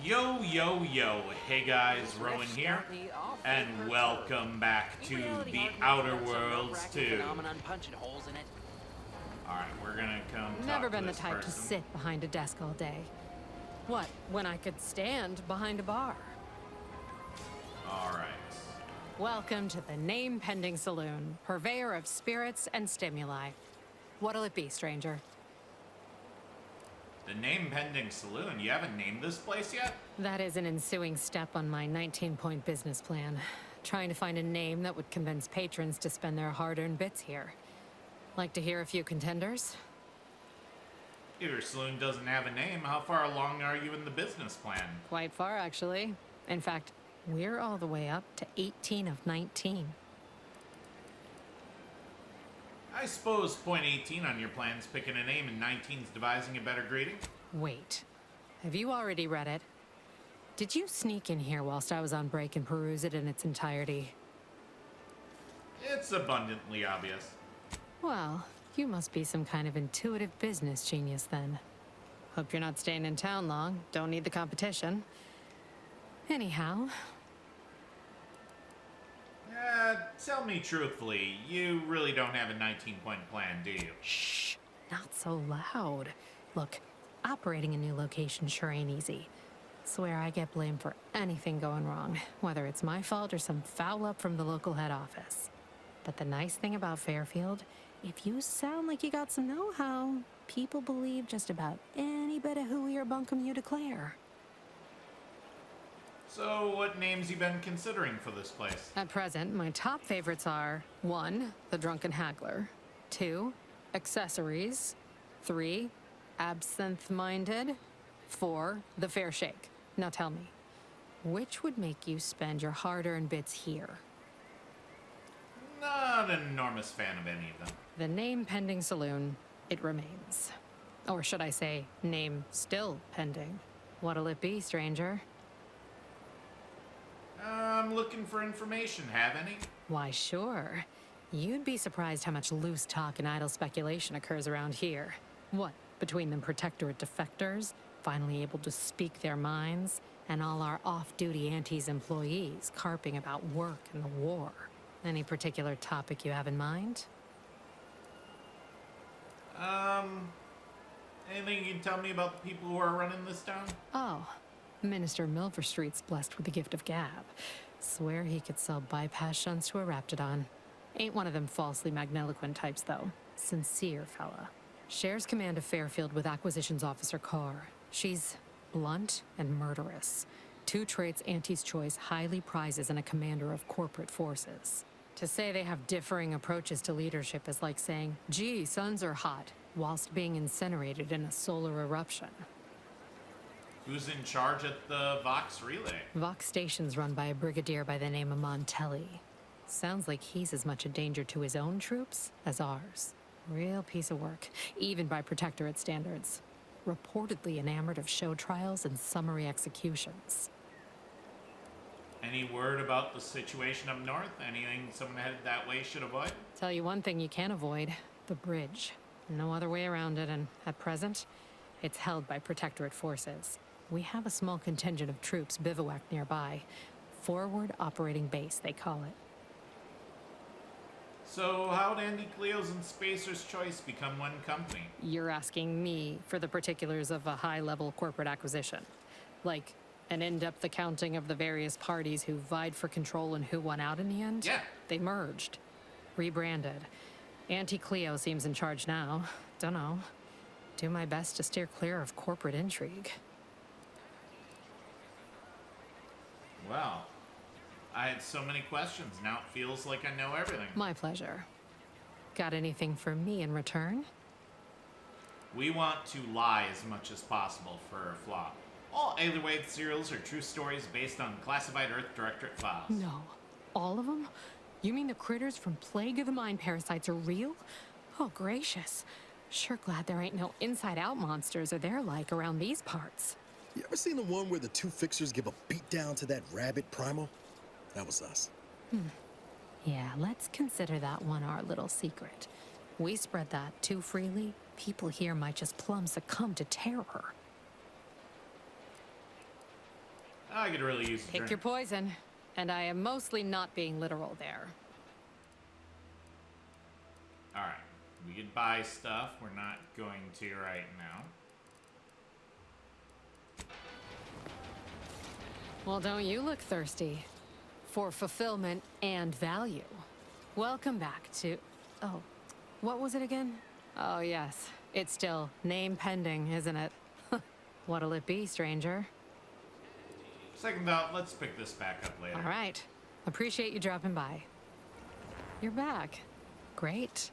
Yo, yo, yo. Hey guys, Rowan here, and welcome back to the Outer Worlds 2. Alright, we're gonna come talk Never to been the this type to person. sit behind a desk all day. What, when I could stand behind a bar? Alright. Welcome to the name-pending saloon, purveyor of spirits and stimuli. What'll it be, stranger? The name pending saloon. You haven't named this place yet? That is an ensuing step on my 19-point business plan. Trying to find a name that would convince patrons to spend their hard-earned bits here. Like to hear a few contenders? If your saloon doesn't have a name, how far along are you in the business plan? Quite far, actually. In fact, we're all the way up to 18 of 19. I suppose point 18 on your plan's picking a name and 19's devising a better greeting? Wait, have you already read it? Did you sneak in here whilst I was on break and peruse it in its entirety? It's abundantly obvious. Well, you must be some kind of intuitive business genius then. Hope you're not staying in town long. Don't need the competition. Anyhow, Tell me truthfully, you really don't have a 19-point plan, do you? shh, not so loud. Look, operating a new location sure ain't easy. Swear I get blamed for anything going wrong, whether it's my fault or some foul up from the local head office. But the nice thing about Fairfield, if you sound like you got some know-how, people believe just about any bit of hooey or bunkum you declare. So, what names you been considering for this place? At present, my top favorites are 1. The Drunken Haggler, 2. Accessories, 3. Absinthe-Minded, 4. The Fair Shake. Now tell me, which would make you spend your hard-earned bits here? Not an enormous fan of any of them. The name pending saloon, it remains. Or should I say, name still pending. What'll it be, stranger? I'm looking for information. Have any? Why, sure. You'd be surprised how much loose talk and idle speculation occurs around here. What, between the Protectorate defectors, finally able to speak their minds, and all our off-duty Antes employees carping about work and the war? Any particular topic you have in mind? Anything you can tell me about the people who are running this town? Oh, Minister Milverstreet's blessed with the gift of gab. Swear he could sell bypass shunts to a raptidon. Ain't one of them falsely magniloquent types, though. Sincere fella. Shares command of Fairfield with Acquisitions Officer Carr. She's blunt and murderous. 2 traits Auntie's Choice highly prizes in a commander of corporate forces. To say they have differing approaches to leadership is like saying, gee, suns are hot, whilst being incinerated in a solar eruption. Who's in charge at the Vox Relay? Vox Station's run by a brigadier by the name of Montelli. Sounds like he's as much a danger to his own troops as ours. Real piece of work, even by Protectorate standards. Reportedly enamored of show trials and summary executions. Any word about the situation up north? Anything someone headed that way should avoid? Tell you one thing you can't avoid, the bridge. No other way around it, and at present, it's held by Protectorate forces. We have a small contingent of troops bivouacked nearby. Forward Operating Base, they call it. So, how'd Andy Cleo's and Spacer's Choice become one company? You're asking me for the particulars of a high-level corporate acquisition. Like, an in-depth accounting of the various parties who vied for control and who won out in the end? Yeah. They merged. Rebranded. Auntie Cleo seems in charge now. Dunno. Do my best to steer clear of corporate intrigue. Well, I had so many questions. Now it feels like I know everything. My pleasure. Got anything for me in return? We want to lie as much as possible for Flawed. All Aetherwave serials are true stories based on classified Earth Directorate files. No. All of them? You mean the critters from Plague of the Mind parasites are real? Oh, gracious. Sure glad there ain't no inside-out monsters or their like around these parts. You ever seen the one where the 2 fixers give a beatdown to that rabbit primal? That was us. Yeah, let's consider that one our little secret. We spread that too freely, people here might just plumb succumb to terror. I could really use a Pick drink. your poison. And I am mostly not being literal there. Alright. We could buy stuff. We're not going to right now. Well, don't you look thirsty for fulfillment and value. Welcome back to... Oh, what was it again? Oh, yes. It's still name pending, isn't it? What'll it be, stranger? Second thought, let's pick this back up later. All right. Appreciate you dropping by. You're back. Great.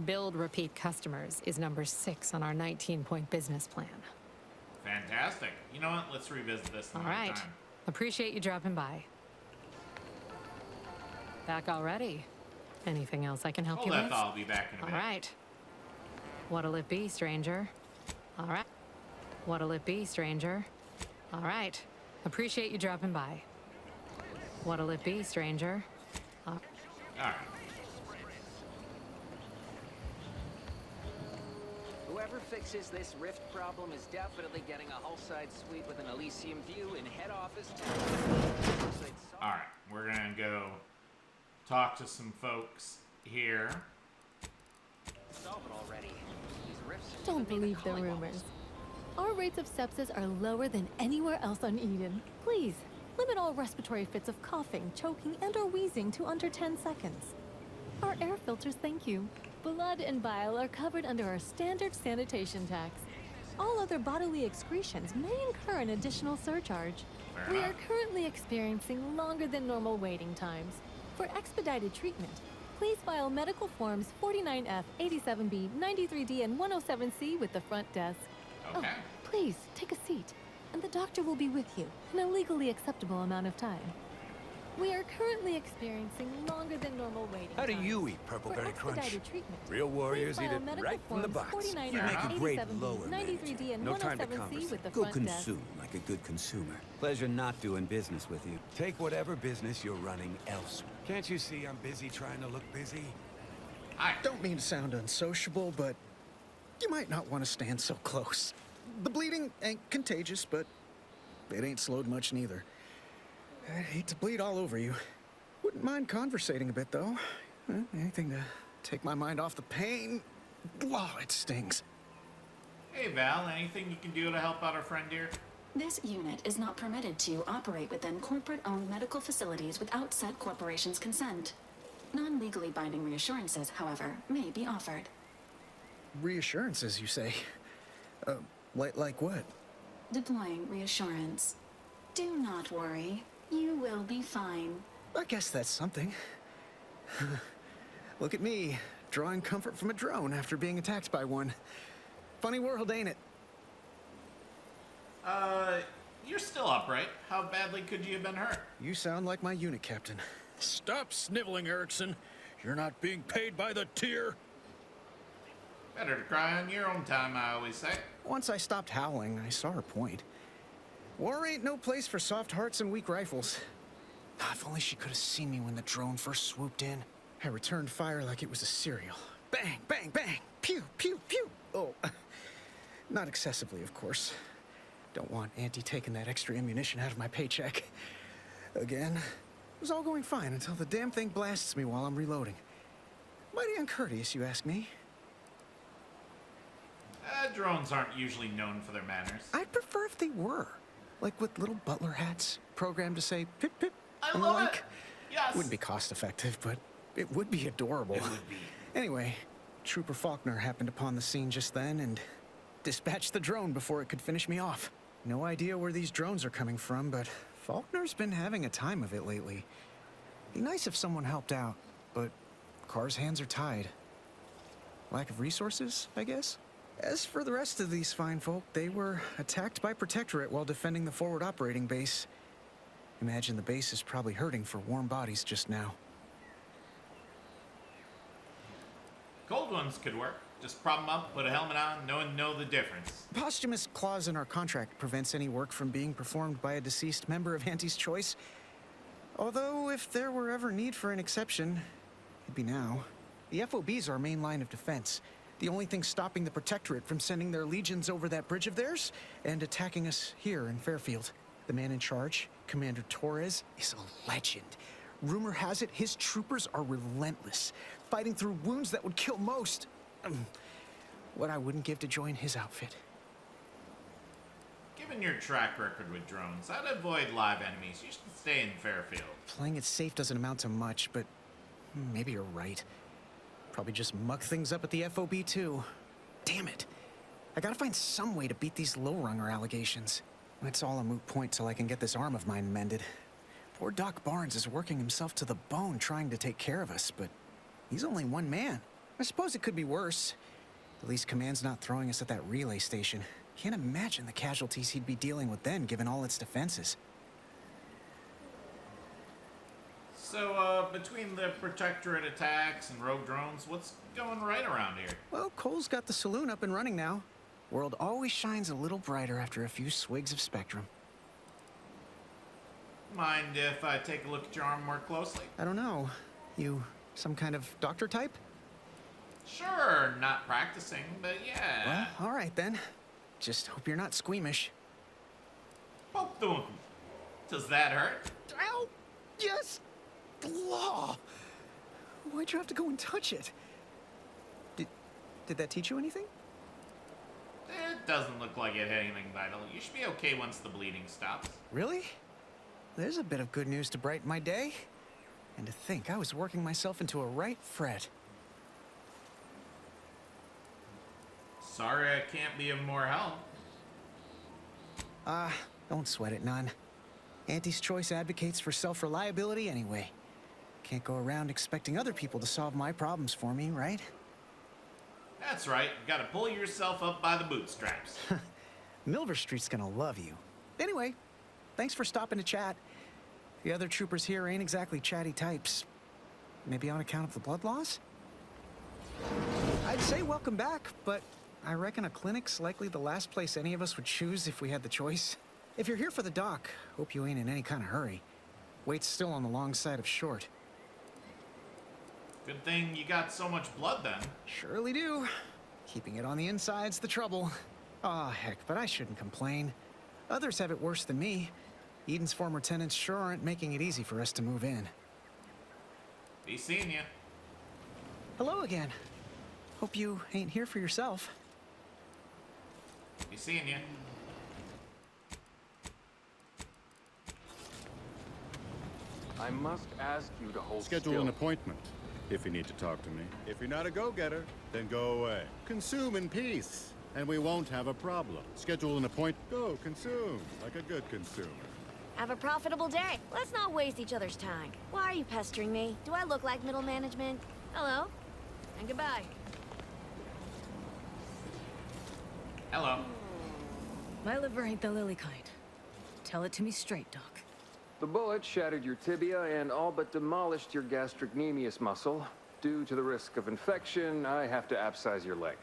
Build repeat customers is number 6 on our 19-point business plan. Fantastic. You know what? Let's revisit this All another right. time. Appreciate you dropping by. Back already? Anything else I can help Hold you that with? thought. I'll be back in a All bit. right. What'll it be, stranger? All right. What'll it be, stranger? All right. Appreciate you dropping by. What'll it be, stranger? Alright. Whoever fixes this rift problem is definitely getting a hull-side suite with an Elysium view in head office. Alright. We're gonna go talk to some folks here. Solve it already. These rifts are Don't giving me believe the calling rumors. bubbles. Our rates of sepsis are lower than anywhere else on Eden. Please, limit all respiratory fits of coughing, choking, and/or wheezing to under 10 seconds. Our air filters thank you. Blood and bile are covered under our standard sanitation tax. All other bodily excretions may incur an additional surcharge. Fair We enough. are currently experiencing longer than normal waiting times. For expedited treatment, please file medical forms 49F, 87B, 93D, and 107C with the front desk. Okay. Oh, please, take a seat, and the doctor will be with you in a legally acceptable amount of time. We are currently experiencing longer than normal waiting How do times. you eat Purple For Berry Crunch? expedited treatment, Real warriors please eat file it medical right from the forms box. 49F, You make a great 87B, lower 93D, manager. and No time to 107C with the conversate. Go front desk. consume like a good consumer. Pleasure not doing business with you. Take whatever business you're running elsewhere. Can't you see I'm busy trying to look busy? Hi. Don't mean to sound unsociable, but you might not want to stand so close. The bleeding ain't contagious, but it ain't slowed much neither. I hate to bleed all over you. Wouldn't mind conversating a bit, though. Anything to take my mind off the pain. Oh, it stings. Hey, Val. Anything you can do to help out our friend here? This unit is not permitted to operate within corporate-owned medical facilities without said corporation's consent. Non-legally binding reassurances, however, may be offered. Reassurances, you say? Like what? Deploying reassurance. Do not worry. You will be fine. I guess that's something. Look at me, drawing comfort from a drone after being attacked by one. Funny world, ain't it? You're still upright. How badly could you have been hurt? You sound like my unit captain. Stop sniveling, Erickson. You're not being paid by the tier. Better to cry on your own time, I always say. Once I stopped howling, I saw her point. War ain't no place for soft hearts and weak rifles. If only she could have seen me when the drone first swooped in. I returned fire like it was a cereal. Bang, bang, bang! Pew, pew, pew! Oh, not excessively, of course. Don't want Auntie taking that extra ammunition out of my paycheck. Again. It was all going fine until the damn thing blasts me while I'm reloading. Mighty uncourteous, you ask me. Drones aren't usually known for their manners. I'd prefer if they were. Like with little butler hats, programmed to say pip pip. I and the love like. it! Yes! Wouldn't be cost effective, but it would be adorable. It would be. Anyway, Trooper Faulkner happened upon the scene just then and dispatched the drone before it could finish me off. No idea where these drones are coming from, but Faulkner's been having a time of it lately. Be nice if someone helped out, but Carr's hands are tied. Lack of resources, I guess? As for the rest of these fine folk, they were attacked by Protectorate while defending the forward operating base. Imagine the base is probably hurting for warm bodies just now. Cold ones could work. Just prop 'em up, put a helmet on, no one know the difference. Posthumous clause in our contract prevents any work from being performed by a deceased member of Auntie's choice. Although, if there were ever need for an exception, it'd be now. The FOB's our main line of defense. The only thing stopping the Protectorate from sending their legions over that bridge of theirs and attacking us here in Fairfield. The man in charge, Commander Torres, is a legend. Rumor has it his troopers are relentless, fighting through wounds that would kill most. What I wouldn't give to join his outfit. Given your track record with drones, I'd avoid live enemies. You should stay in Fairfield. Playing it safe doesn't amount to much, but maybe you're right. Probably just muck things up at the FOB too. Damn it. I gotta find some way to beat these low-runger allegations. It's all a moot point till I can get this arm of mine mended. Poor Doc Barnes is working himself to the bone trying to take care of us, but he's only one man. I suppose it could be worse. At least Command's not throwing us at that relay station. Can't imagine the casualties he'd be dealing with then, given all its defenses. So, between the Protectorate attacks and rogue drones, what's going right around here? Well, Cole's got the saloon up and running now. World always shines a little brighter after a few swigs of Spectrum. Mind if I take a look at your arm more closely? I don't know. You some kind of doctor type? Sure, not practicing, but yeah. Well, all right then. Just hope you're not squeamish. Poke the wound. Does that hurt? Ow! Yes! Flaw! Why'd you have to go and touch it? Did that teach you anything? It doesn't look like it hit anything vital. You should be okay once the bleeding stops. Really? There's a bit of good news to brighten my day. And to think I was working myself into a right fret. Sorry I can't be of more help. Don't sweat it none. Auntie's Choice advocates for self-reliability anyway. Can't go around expecting other people to solve my problems for me, right? That's right, you gotta pull yourself up by the bootstraps. Milver Street's gonna love you. Anyway, thanks for stopping to chat. The other troopers here ain't exactly chatty types. Maybe on account of the blood loss? I'd say welcome back, but I reckon a clinic's likely the last place any of us would choose if we had the choice. If you're here for the doc, hope you ain't in any kind of hurry. Wait's still on the long side of short. Good thing you got so much blood then. Surely do. Keeping it on the inside's the trouble. Aw, heck, but I shouldn't complain. Others have it worse than me. Eden's former tenants sure aren't making it easy for us to move in. Be seeing ya. Hello again. Hope you ain't here for yourself. Be seeing ya. I must ask you to hold Schedule still. an appointment if you need to talk to me. If you're not a go-getter, then go away. Consume in peace, and we won't have a problem. Schedule an appointment. Go, consume, like a good consumer. Have a profitable day. Let's not waste each other's time. Why are you pestering me? Do I look like middle management? Hello? And goodbye. Hello. My liver ain't the lily kind. Tell it to me straight, Doc. The bullet shattered your tibia and all but demolished your gastrocnemius muscle. Due to the risk of infection, I have to abscise your leg.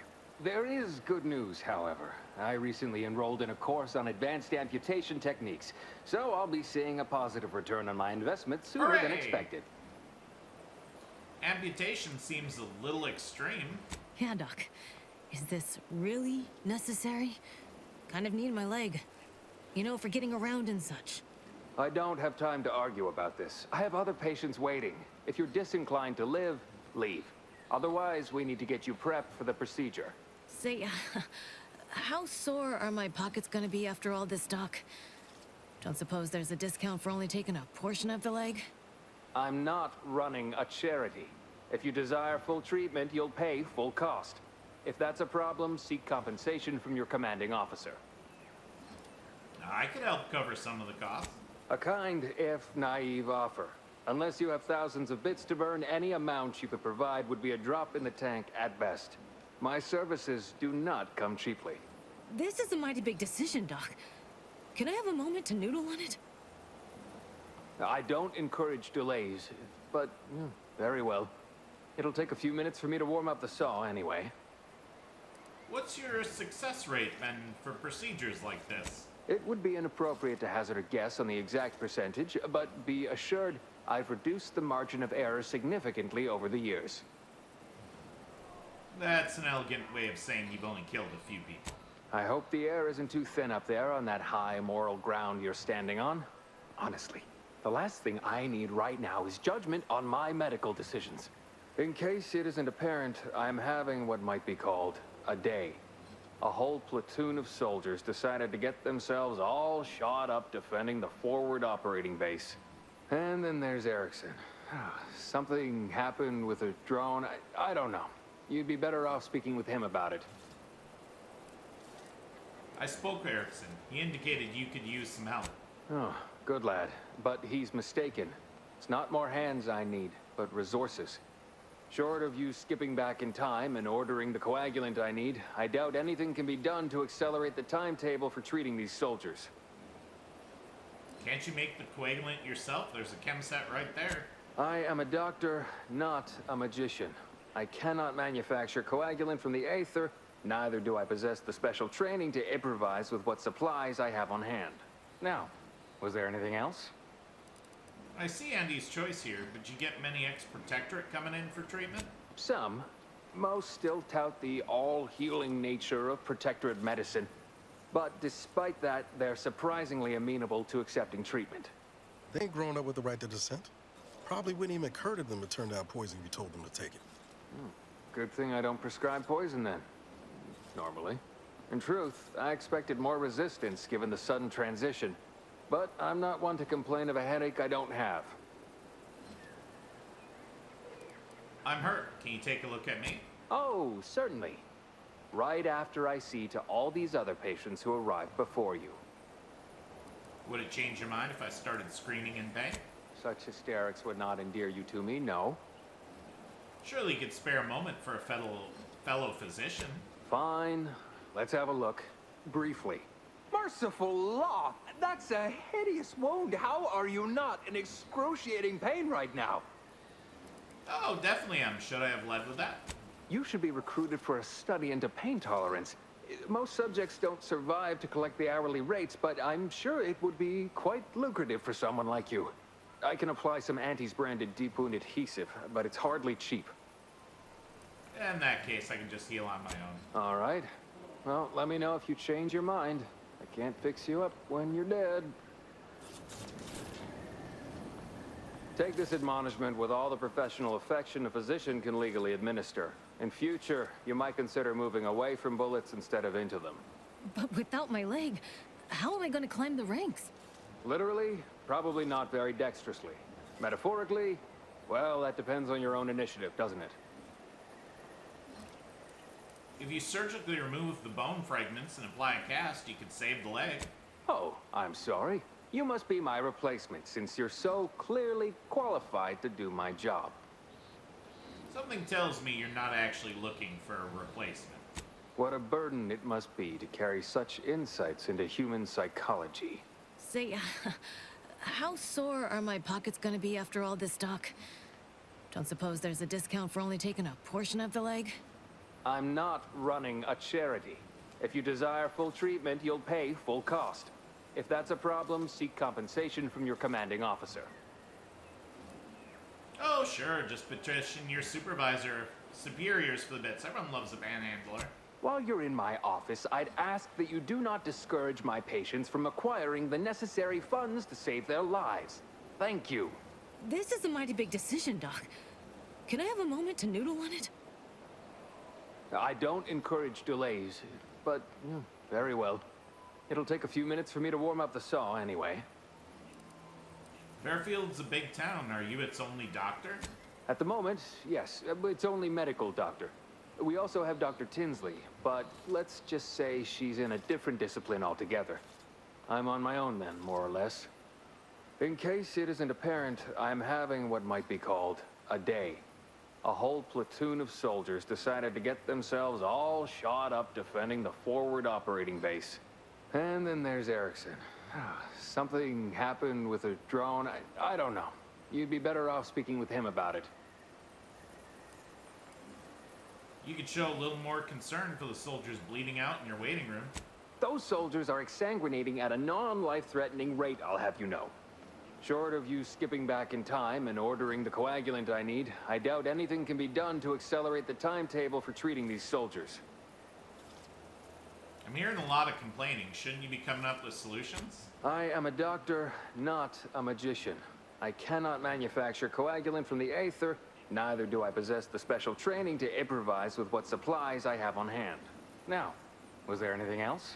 There is good news, however. I recently enrolled in a course on advanced amputation techniques, so I'll be seeing a positive return on my investment sooner than Hooray! expected. Amputation seems a little extreme. Yeah, Doc. Is this really necessary? Kind of need my leg. You know, for getting around and such. I don't have time to argue about this. I have other patients waiting. If you're disinclined to live, leave. Otherwise, we need to get you prepped for the procedure. Say, how sore are my pockets gonna be after all this, Doc? Don't suppose there's a discount for only taking a portion of the leg? I'm not running a charity. If you desire full treatment, you'll pay full cost. If that's a problem, seek compensation from your commanding officer. I could help cover some of the costs. A kind, if naive offer. Unless you have thousands of bits to burn, any amount you could provide would be a drop in the tank at best. My services do not come cheaply. This is a mighty big decision, Doc. Can I have a moment to noodle on it? I don't encourage delays, but very well. It'll take a few minutes for me to warm up the saw anyway. What's your success rate then for procedures like this? It would be inappropriate to hazard a guess on the exact percentage, but be assured I've reduced the margin of error significantly over the years. That's an elegant way of saying you've only killed a few people. I hope the air isn't too thin up there on that high moral ground you're standing on. Honestly, the last thing I need right now is judgment on my medical decisions. In case it isn't apparent, I'm having what might be called a day. A whole platoon of soldiers decided to get themselves all shot up defending the forward operating base. And then there's Erickson. Something happened with a drone. I don't know. You'd be better off speaking with him about it. I spoke with Erickson. He indicated you could use some help. Oh, good lad. But he's mistaken. It's not more hands I need, but resources. Short of you skipping back in time and ordering the coagulant I need, I doubt anything can be done to accelerate the timetable for treating these soldiers. Can't you make the coagulant yourself? There's a chem set right there. I am a doctor, not a magician. I cannot manufacture coagulant from the aether, neither do I possess the special training to improvise with what supplies I have on hand. Now, was there anything else? I see Andy's choice here, but you get many ex-protectorate coming in for treatment? Some. Most still tout the all-healing nature of protectorate medicine. But despite that, they're surprisingly amenable to accepting treatment. They ain't grown up with the right to dissent. Probably wouldn't even occur to them it turned out poison if you told them to take it. Good thing I don't prescribe poison then. Normally. In truth, I expected more resistance given the sudden transition. But I'm not one to complain of a headache I don't have. I'm hurt. Can you take a look at me? Oh, certainly. Right after I see to all these other patients who arrived before you. Would it change your mind if I started screaming in pain? Such hysterics would not endear you to me, no. Surely you could spare a moment for a fellow physician. Fine. Let's have a look. Briefly. Merciful law! That's a hideous wound. How are you not in excruciating pain right now? Oh, definitely am. Should I have led with that? You should be recruited for a study into pain tolerance. Most subjects don't survive to collect the hourly rates, but I'm sure it would be quite lucrative for someone like you. I can apply some Antes-branded deep wound adhesive, but it's hardly cheap. In that case, I can just heal on my own. All right. Well, let me know if you change your mind. I can't fix you up when you're dead. Take this admonishment with all the professional affection a physician can legally administer. In future, you might consider moving away from bullets instead of into them. But without my leg, how am I going to climb the ranks? Literally, probably not very dexterously. Metaphorically, well, that depends on your own initiative, doesn't it? If you surgically remove the bone fragments and apply a cast, you could save the leg. Oh, I'm sorry. You must be my replacement, since you're so clearly qualified to do my job. Something tells me you're not actually looking for a replacement. What a burden it must be to carry such insights into human psychology. Say, how sore are my pockets gonna be after all this, Doc? Don't suppose there's a discount for only taking a portion of the leg? I'm not running a charity. If you desire full treatment, you'll pay full cost. If that's a problem, seek compensation from your commanding officer. Oh, sure, just petition your superiors for the bits. Everyone loves a panhandler. While you're in my office, I'd ask that you do not discourage my patients from acquiring the necessary funds to save their lives. Thank you. This is a mighty big decision, Doc. Can I have a moment to noodle on it? I don't encourage delays, but very well. It'll take a few minutes for me to warm up the saw anyway. Fairfield's a big town. Are you its only doctor? At the moment, yes. It's only medical doctor. We also have Dr. Tinsley, but let's just say she's in a different discipline altogether. I'm on my own then, more or less. In case it isn't apparent, I'm having what might be called a day. A whole platoon of soldiers decided to get themselves all shot up defending the forward operating base. And then there's Erickson. Something happened with a drone. I don't know. You'd be better off speaking with him about it. You could show a little more concern for the soldiers bleeding out in your waiting room. Those soldiers are exsanguinating at a non-life-threatening rate, I'll have you know. Short of you skipping back in time and ordering the coagulant I need, I doubt anything can be done to accelerate the timetable for treating these soldiers. I'm hearing a lot of complaining. Shouldn't you be coming up with solutions? I am a doctor, not a magician. I cannot manufacture coagulant from the aether, neither do I possess the special training to improvise with what supplies I have on hand. Now, was there anything else?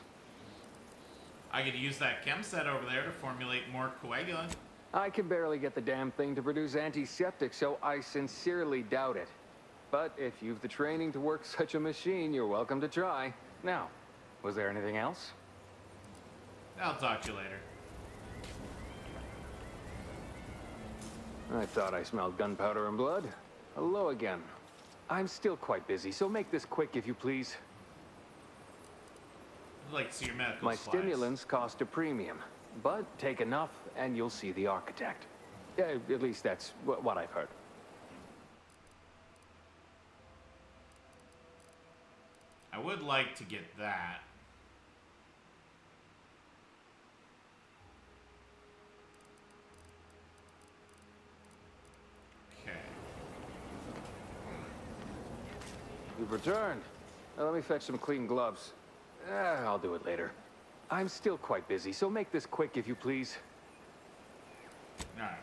I could use that chem set over there to formulate more coagulant. I can barely get the damn thing to produce antiseptic, so I sincerely doubt it. But if you've the training to work such a machine, you're welcome to try. Now, was there anything else? I'll talk to you later. I thought I smelled gunpowder and blood. Hello again. I'm still quite busy, so make this quick if you please. I'd like to see your medical My supplies. stimulants cost a premium, but take enough and you'll see the architect. At least that's what I've heard. I would like to get that. Okay. You've returned. Now let me fetch some clean gloves. I'll do it later. I'm still quite busy, so make this quick if you please. Alright.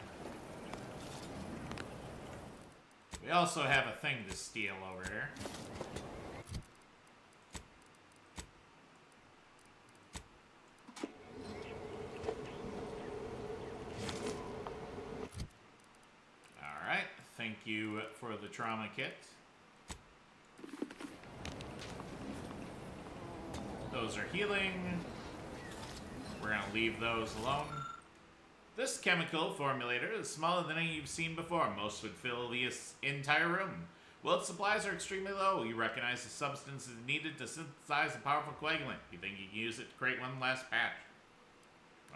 We also have a thing to steal over here. Alright, thank you for the trauma kit. Those are healing. We're gonna leave those alone. This chemical formulator is smaller than any you've seen before. Most would fill the entire room. Well, its supplies are extremely low. You recognize the substance is needed to synthesize a powerful coagulant. You think you can use it to create one last batch.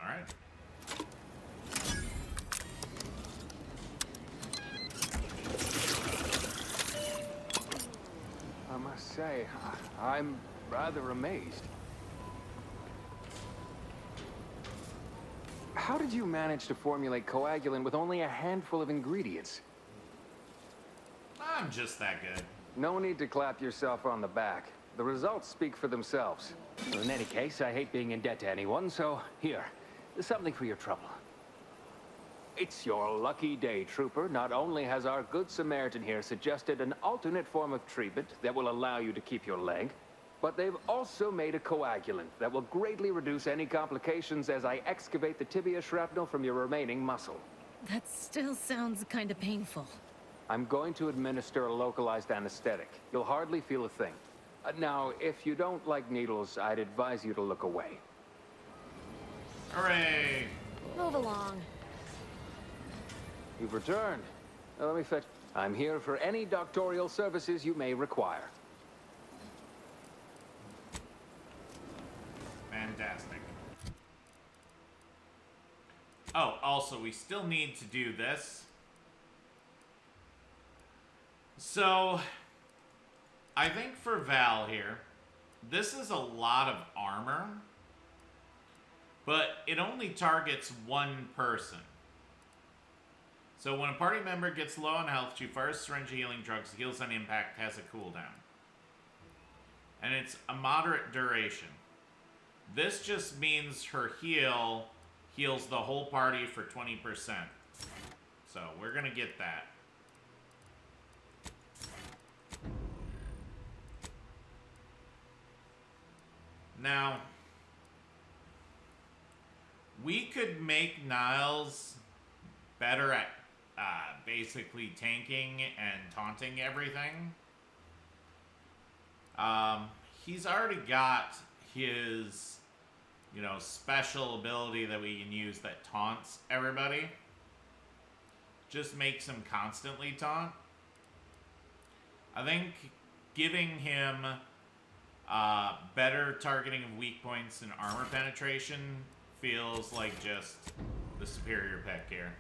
Alright. I must say, I'm rather amazed. How did you manage to formulate coagulant with only a handful of ingredients? I'm just that good. No need to clap yourself on the back. The results speak for themselves. In any case, I hate being in debt to anyone, so here, something for your trouble. It's your lucky day, Trooper. Not only has our good Samaritan here suggested an alternate form of treatment that will allow you to keep your leg, but they've also made a coagulant that will greatly reduce any complications as I excavate the tibia shrapnel from your remaining muscle. That still sounds kind of painful. I'm going to administer a localized anesthetic. You'll hardly feel a thing. Now, if you don't like needles, I'd advise you to look away. Hooray! Move along. You've returned. Now, let me fetch... I'm here for any doctorial services you may require. Fantastic. Oh, also, we still need to do this. So, I think for Val here, this is a lot of armor, but it only targets one person. So when a party member gets low on health, she fires a syringe of healing drugs, heals on impact, has a cooldown. And it's a moderate duration. This just means her heal heals the whole party for 20%. So we're gonna get that. Now, we could make Niles better at basically tanking and taunting everything. He's already got his, special ability that we can use that taunts everybody. Just makes him constantly taunt. I think giving him better targeting of weak points and armor penetration feels like just the superior pick here.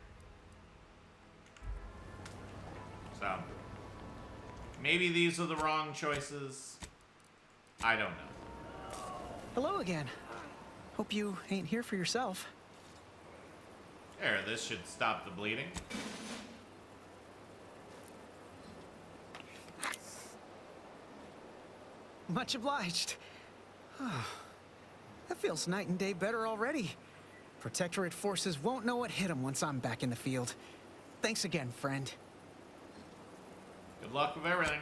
So, maybe these are the wrong choices. I don't know. Hello again. Hope you ain't here for yourself. There, this should stop the bleeding. Much obliged. That feels night and day better already. Protectorate forces won't know what hit them once I'm back in the field. Thanks again, friend. Good luck with everything.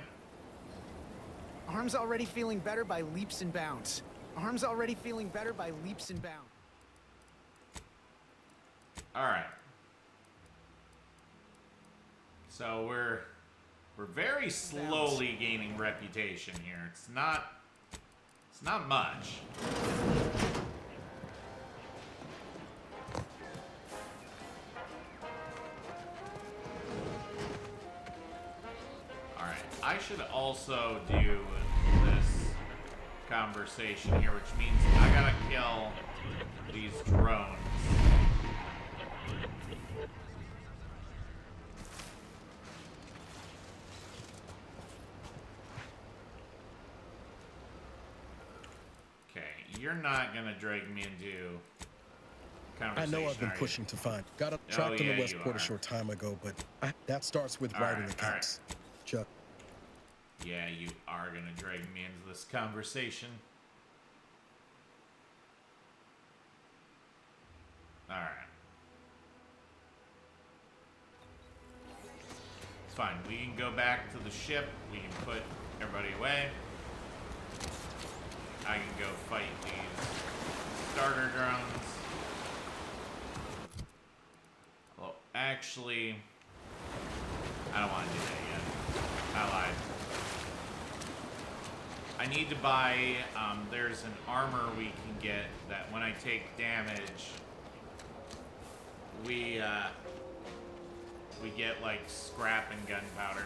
Arm's already feeling better by leaps and bounds. Arm's already feeling better by leaps and bounds. All right. So we're very slowly gaining reputation here. It's not much. All right. I should also do this conversation here, which means I gotta kill these drones. You're not gonna drag me into conversation. I know I've been pushing to find. Got trapped in the Westport a short time ago, but that starts with writing accounts. Chuck. Yeah, you are gonna drag me into this conversation. All right. It's fine. We can go back to the ship. We can put everybody away. I can go fight these starter drones. Well, actually, I don't want to do that yet. I lied. I need to buy, there's an armor we can get that when I take damage, we get, like, scrap and gunpowder.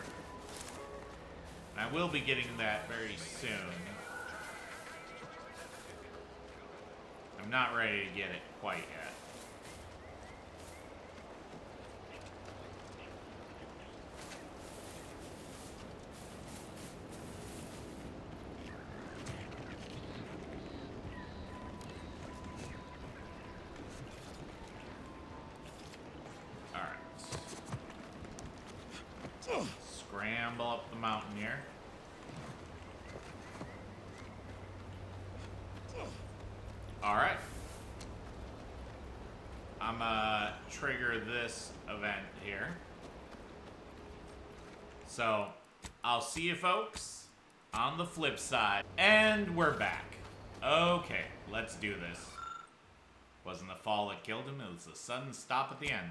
And I will be getting that very soon. I'm not ready to get it quite yet. Alright. Scramble up the mountain here. Alright. I'm gonna trigger this event here. So, I'll see you folks on the flip side. And we're back. Okay, let's do this. Wasn't the fall that killed him, it was the sudden stop at the end.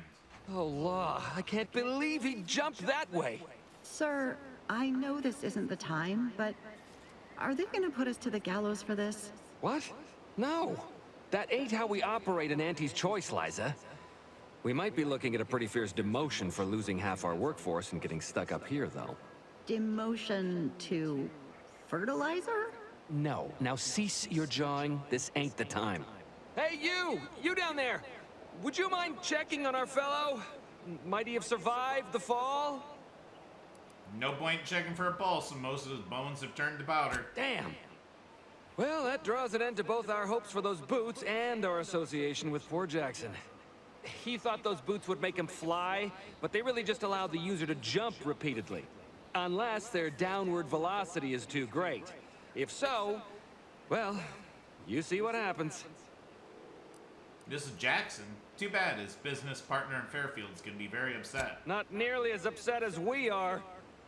Oh, Law, I can't believe he jumped that way. Sir, I know this isn't the time, but are they gonna put us to the gallows for this? What? No. That ain't how we operate in Auntie's Choice, Liza. We might be looking at a pretty fierce demotion for losing half our workforce and getting stuck up here, though. Demotion to fertilizer? No. Now cease your jawing. This ain't the time. Hey, you! You down there! Would you mind checking on our fellow? Might he have survived the fall? No point checking for a pulse, and most of his bones have turned to powder. Damn! Well, that draws an end to both our hopes for those boots and our association with poor Jackson. He thought those boots would make him fly, but they really just allowed the user to jump repeatedly. Unless their downward velocity is too great. If so, well, you see what happens. This is Jackson. Too bad his business partner in Fairfield's gonna be very upset. Not nearly as upset as we are.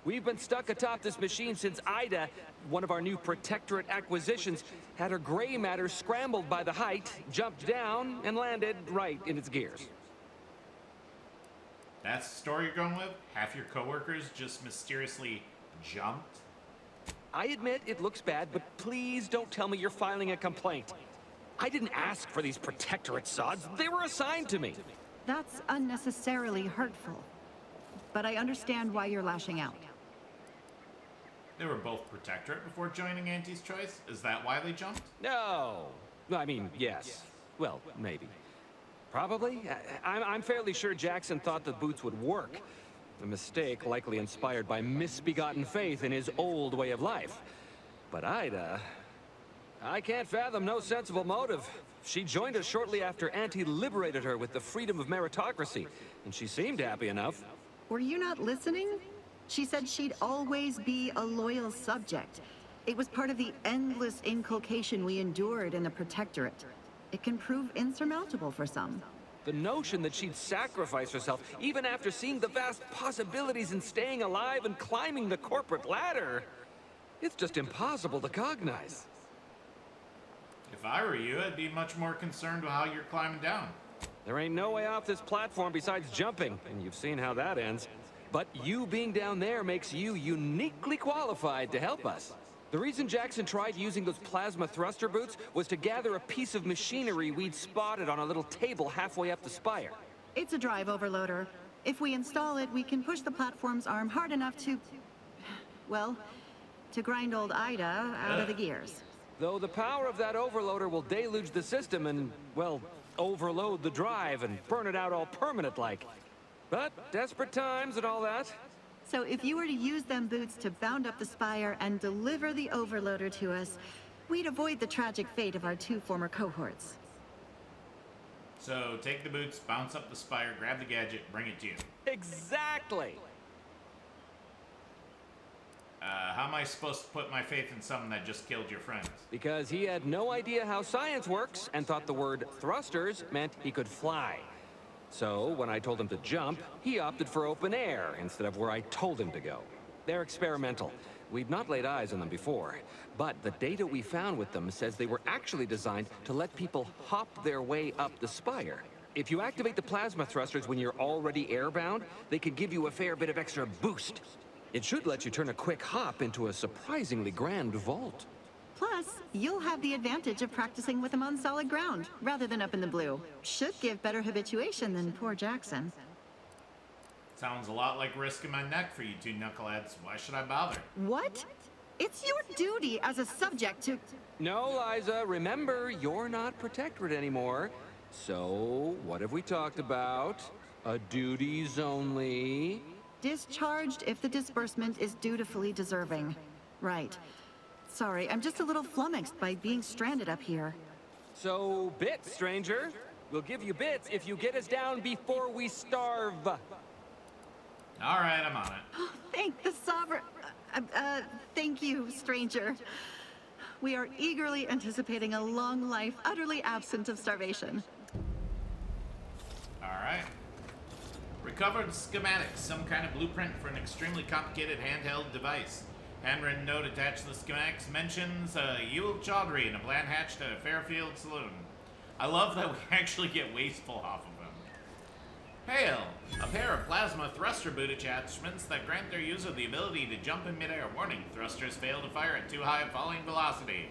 We've been stuck atop this machine since Ida, one of our new Protectorate acquisitions, had her gray matter scrambled by the height, jumped down, and landed right in its gears. That's the story you're going with? Half your coworkers just mysteriously jumped? I admit it looks bad, but please don't tell me you're filing a complaint. I didn't ask for these Protectorate sods. They were assigned to me. That's unnecessarily hurtful. But I understand why you're lashing out. They were both Protectorate before joining Auntie's Choice? Is that why they jumped? No. I mean, yes. Well, maybe. Probably. I'm fairly sure Jackson thought the boots would work. A mistake likely inspired by misbegotten faith in his old way of life. But Ida... I can't fathom no sensible motive. She joined us shortly after Auntie liberated her with the freedom of meritocracy, and she seemed happy enough. Were you not listening? She said she'd always be a loyal subject. It was part of the endless inculcation we endured in the Protectorate. It can prove insurmountable for some. The notion that she'd sacrifice herself, even after seeing the vast possibilities in staying alive and climbing the corporate ladder, it's just impossible to cognize. If I were you, I'd be much more concerned with how you're climbing down. There ain't no way off this platform besides jumping, and you've seen how that ends. But you being down there makes you uniquely qualified to help us. The reason Jackson tried using those plasma thruster boots was to gather a piece of machinery we'd spotted on a little table halfway up the spire. It's a drive overloader. If we install it, we can push the platform's arm hard enough to... well, to grind old Ida out of the gears. Though the power of that overloader will deluge the system and, well, overload the drive and burn it out all permanent-like. But desperate times and all that. So if you were to use them boots to bound up the spire and deliver the overloader to us, we'd avoid the tragic fate of our 2 former cohorts. So take the boots, bounce up the spire, grab the gadget, bring it to you. Exactly! How am I supposed to put my faith in someone that just killed your friends? Because he had no idea how science works and thought the word thrusters meant he could fly. So, when I told him to jump, he opted for open air instead of where I told him to go. They're experimental. We've not laid eyes on them before, but the data we found with them says they were actually designed to let people hop their way up the spire. If you activate the plasma thrusters when you're already airbound, they could give you a fair bit of extra boost. It should let you turn a quick hop into a surprisingly grand vault. Plus, you'll have the advantage of practicing with them on solid ground, rather than up in the blue. Should give better habituation than poor Jackson. Sounds a lot like risking my neck for you 2 knuckleheads. Why should I bother? What? It's your duty as a subject to... No, Liza, remember, you're not Protectorate anymore. So, what have we talked about? A duties only. Discharged if the disbursement is dutifully deserving. Right. Sorry, I'm just a little flummoxed by being stranded up here. So, bits, stranger. We'll give you bits if you get us down before we starve. All right, I'm on it. Thank the Sovereign... thank you, stranger. We are eagerly anticipating a long life utterly absent of starvation. All right. Recovered schematics, some kind of blueprint for an extremely complicated handheld device. Handwritten note attached to the schematics mentions Yule Chaudhry and a plan hatched at a Fairfield saloon. I love that we actually get wasteful off of them. Hail! A pair of plasma thruster boot attachments that grant their user the ability to jump in midair. Warning, thrusters fail to fire at too high a falling velocity.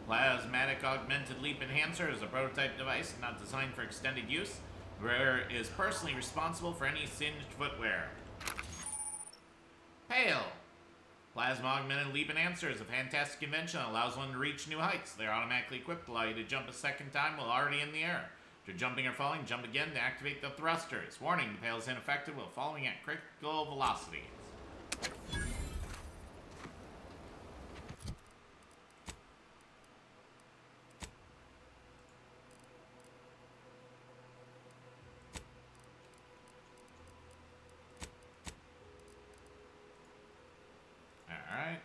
Plasmatic Augmented Leap Enhancer is a prototype device not designed for extended use. Wearer is personally responsible for any singed footwear. Hail! Plasma Augmented Leap Enhancer is a fantastic invention that allows one to reach new heights. They're automatically equipped to allow you to jump a second time while already in the air. After jumping or falling, jump again to activate the thrusters. Warning, the pail is ineffective while falling at critical velocities. Alright.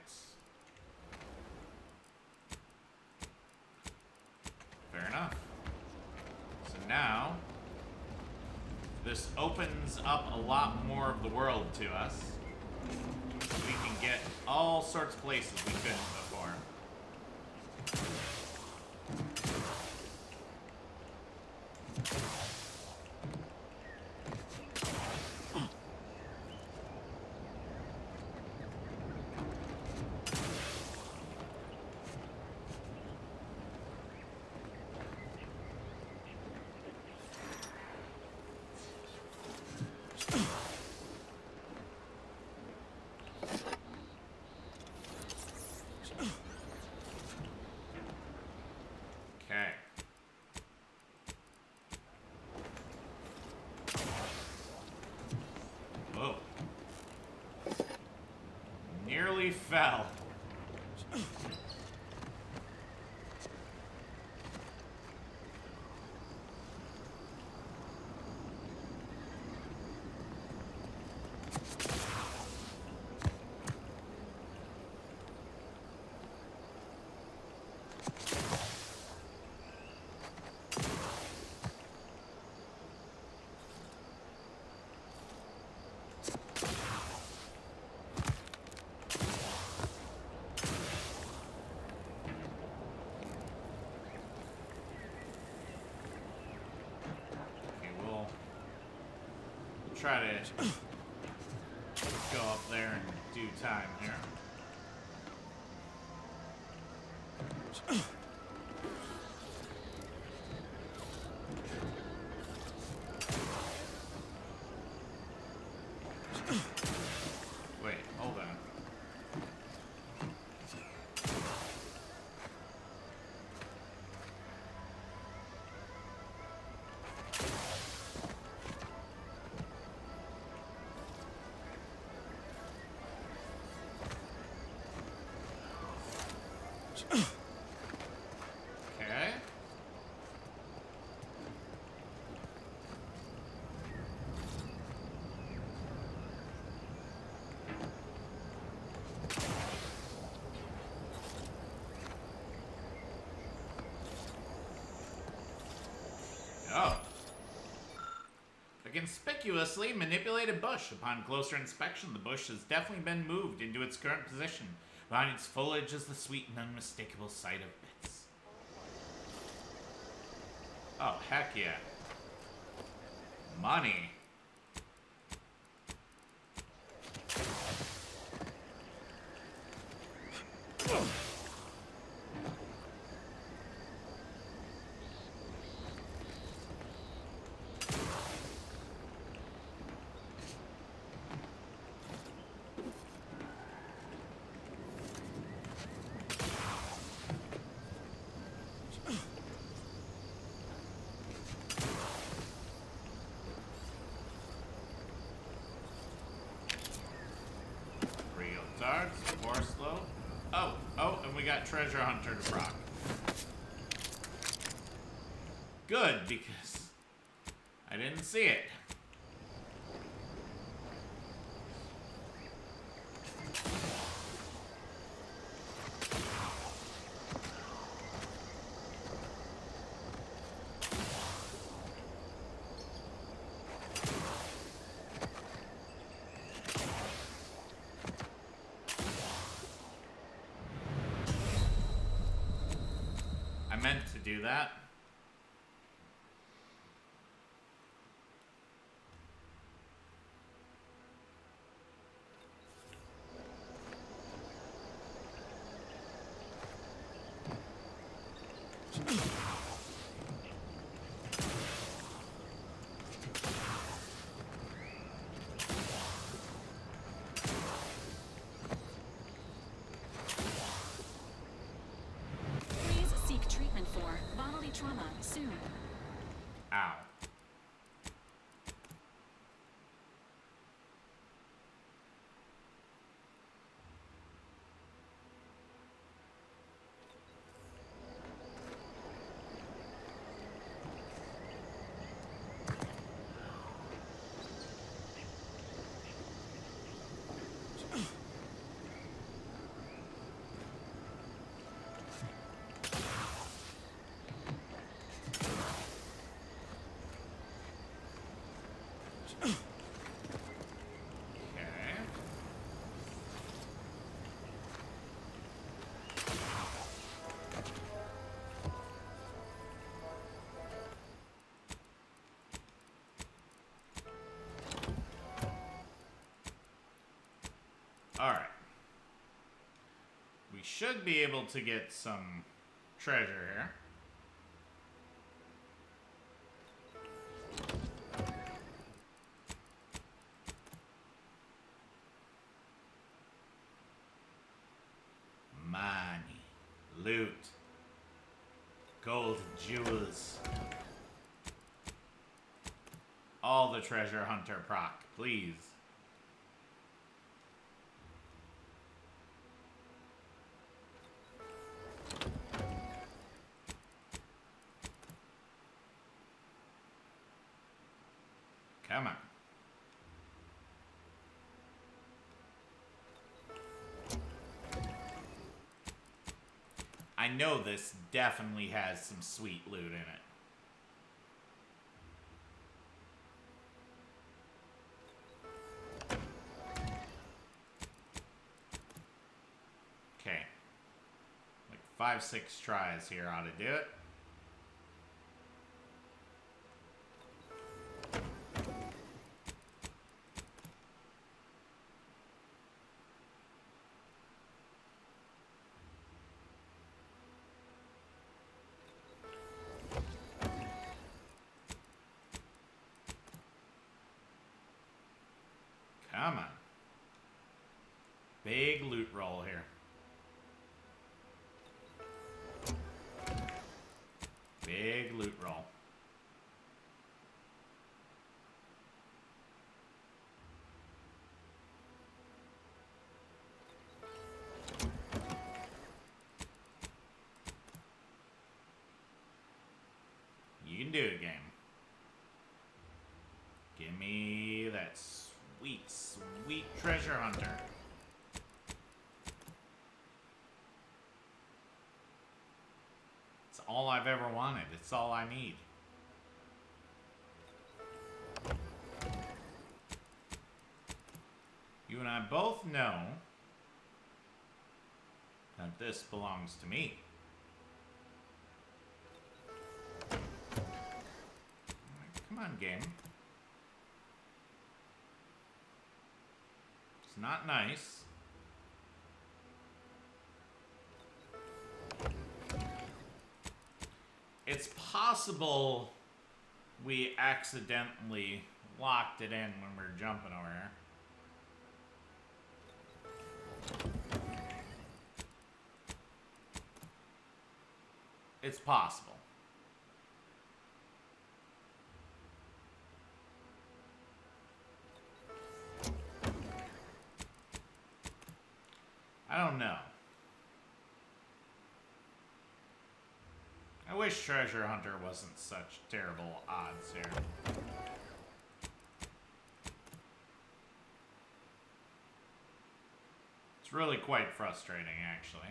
Fair enough. So now, this opens up a lot more of the world to us. We can get all sorts of places we couldn't before. Okay. Whoa. Nearly fell. try to go up there in due time here. Wait, hold on. Okay. Oh. A conspicuously manipulated bush. Upon closer inspection, the bush has definitely been moved into its current position. Behind its foliage is the sweet and unmistakable sight of bits. Oh, heck yeah. Money. Darts, force load. Oh, and we got treasure hunter to proc. Good, because I didn't see it. Meant to do that. Trauma soon. Ow. Alright. We should be able to get some treasure here. Money, loot, gold and jewels. All the treasure hunter proc, please. Come on. I know this definitely has some sweet loot in it. Okay. Like 5-6 tries here ought to do it. Come on. Big loot roll here. Big loot roll. You can do it, game. Give me that sweet, sweet treasure hunter. It's all I've ever wanted. It's all I need. You and I both know that this belongs to me. Come on, game. It's not nice. It's possible we accidentally locked it in when we were jumping over here. It's possible. I don't know. I wish Treasure Hunter wasn't such terrible odds here. It's really quite frustrating, actually.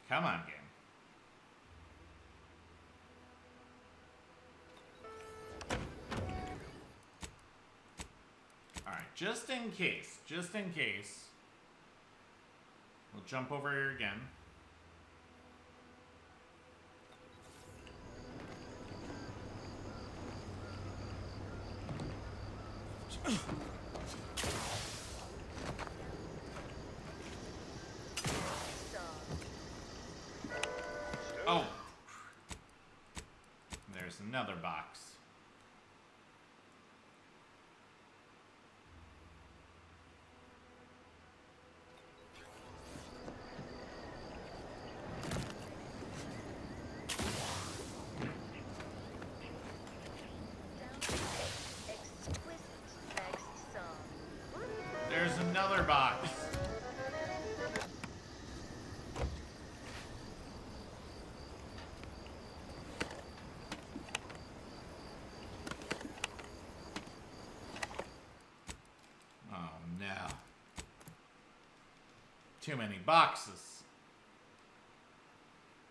Come on, game. Alright, just in case, we'll jump over here again. Oh! There's another box. There's another box. Oh no. Too many boxes.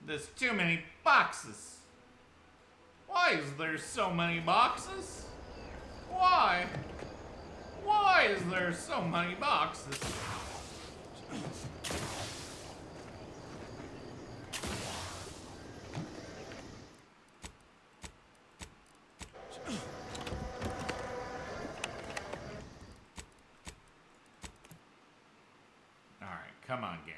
There's too many boxes. Why is there so many boxes? Why? Why is there so many boxes? All right, come on, game.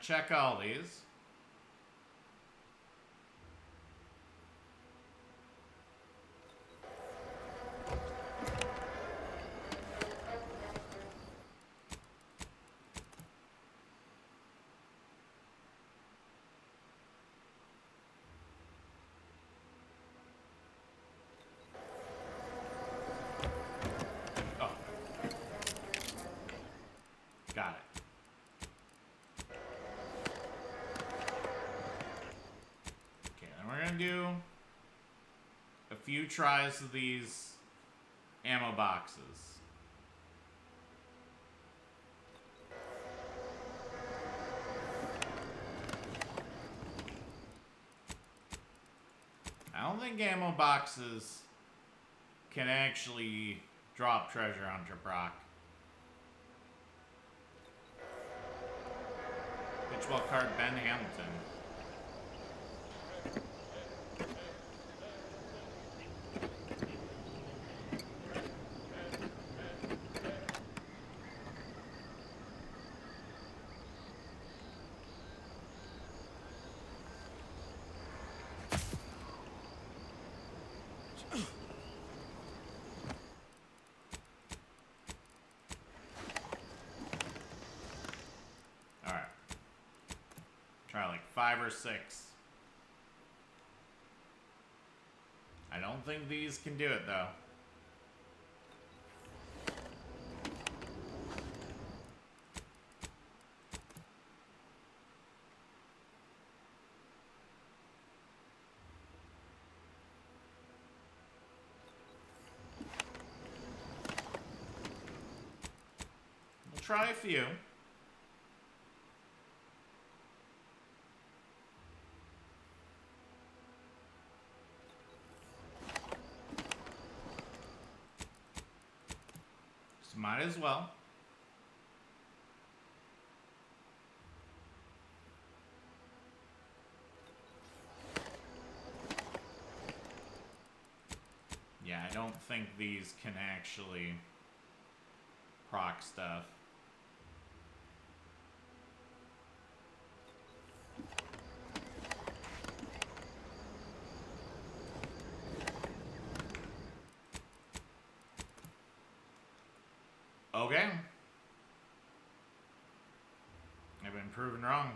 Check all these. Oh. Got it. Do a few tries of these ammo boxes. I don't think ammo boxes can actually drop Treasure Hunter proc. Pitchwell card Ben Hamilton. 5 or 6. I don't think these can do it, though. We'll try a few. Might as well. Yeah, I don't think these can actually proc stuff. Okay. I've been proven wrong.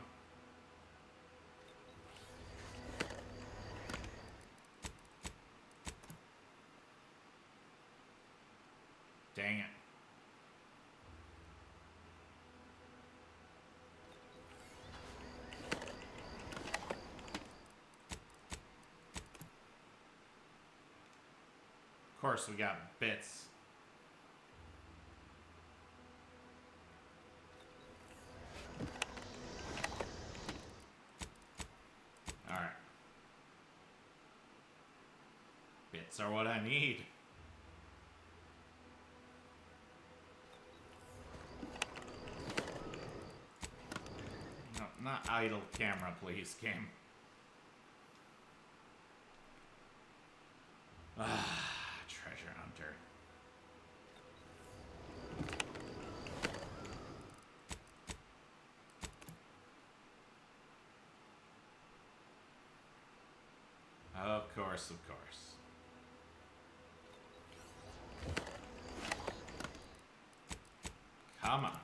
Dang it. Of course, we got bits. Alright. Bits are what I need. No, not idle camera, please, game. Treasure hunter. Of course, of course. Come on.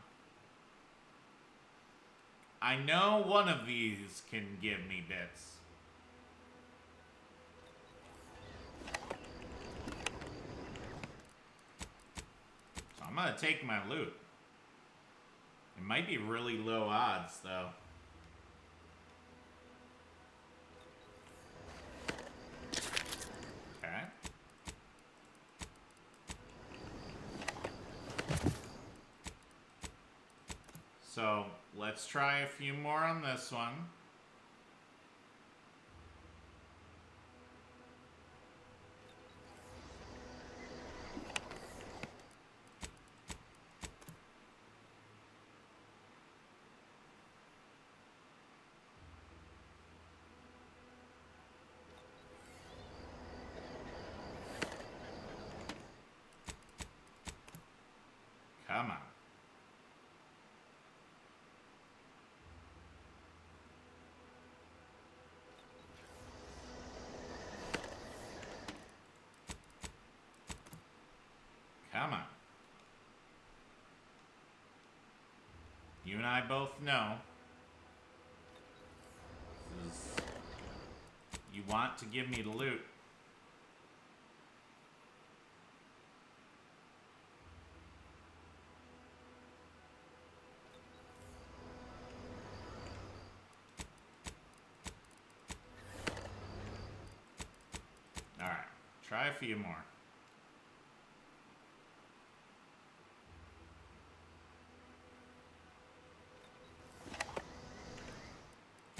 I know one of these can give me bits. So I'm gonna take my loot. It might be really low odds, though. Okay. So, let's try a few more on this one. Come on. Come on. You and I both know this is, you want to give me the loot. Alright, try a few more.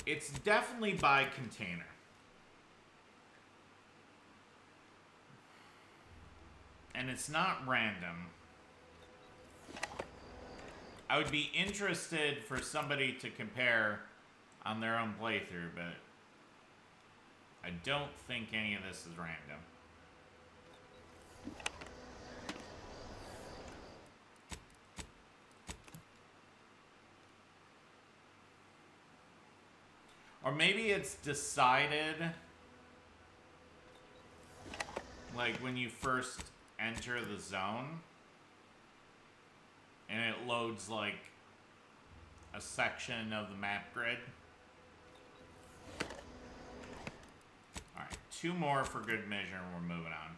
It's definitely by container. And it's not random. I would be interested for somebody to compare on their own playthrough, but I don't think any of this is random. Or maybe it's decided, like when you first enter the zone, and it loads like a section of the map grid. 2 more for good measure, and we're moving on.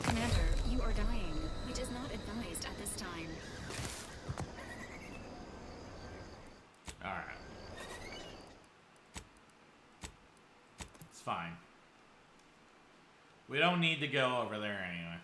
Commander, you are dying, which is not advised at this time. Alright. It's fine. We don't need to go over there anyway.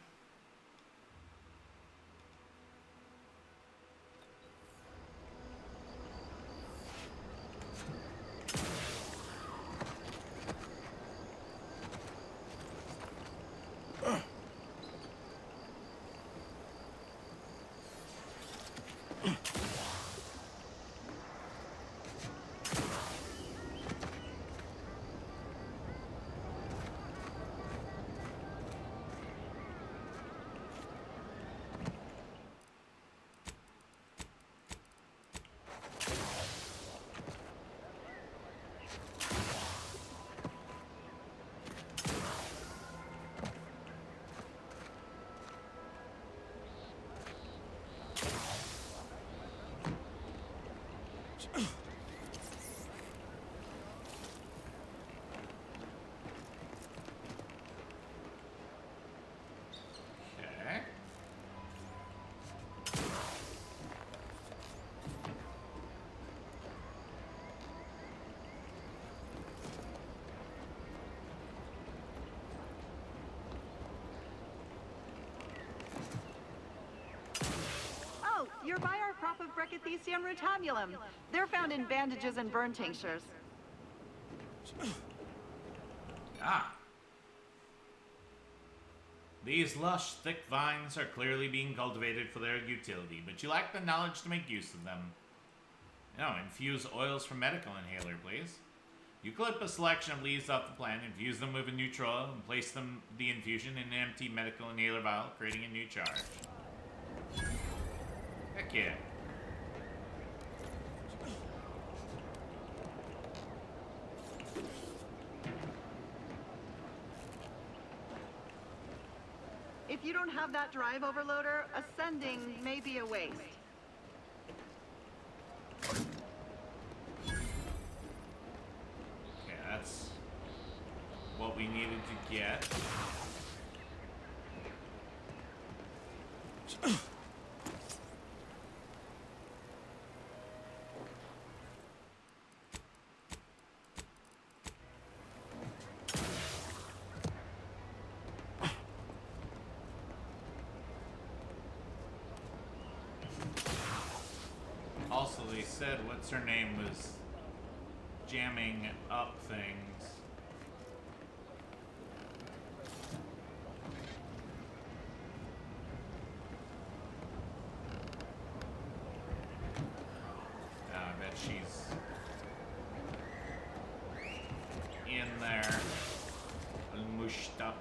Okay. Oh, you're by our crop of Brachythecium rutamulum. They're found in bandages and burn tinctures. Ah. These lush, thick vines are clearly being cultivated for their utility, but you lack the knowledge to make use of them. No, infuse oils from medical inhaler, please. You clip a selection of leaves off the plant, infuse them with a neutral oil, and place the infusion in an empty medical inhaler vial, creating a new charge. Heck yeah. If you don't have that drive overloader, ascending may be a waste. Okay, that's what we needed to get. Also, they said what's her name was jamming up things. I bet she's in there, all mushed up.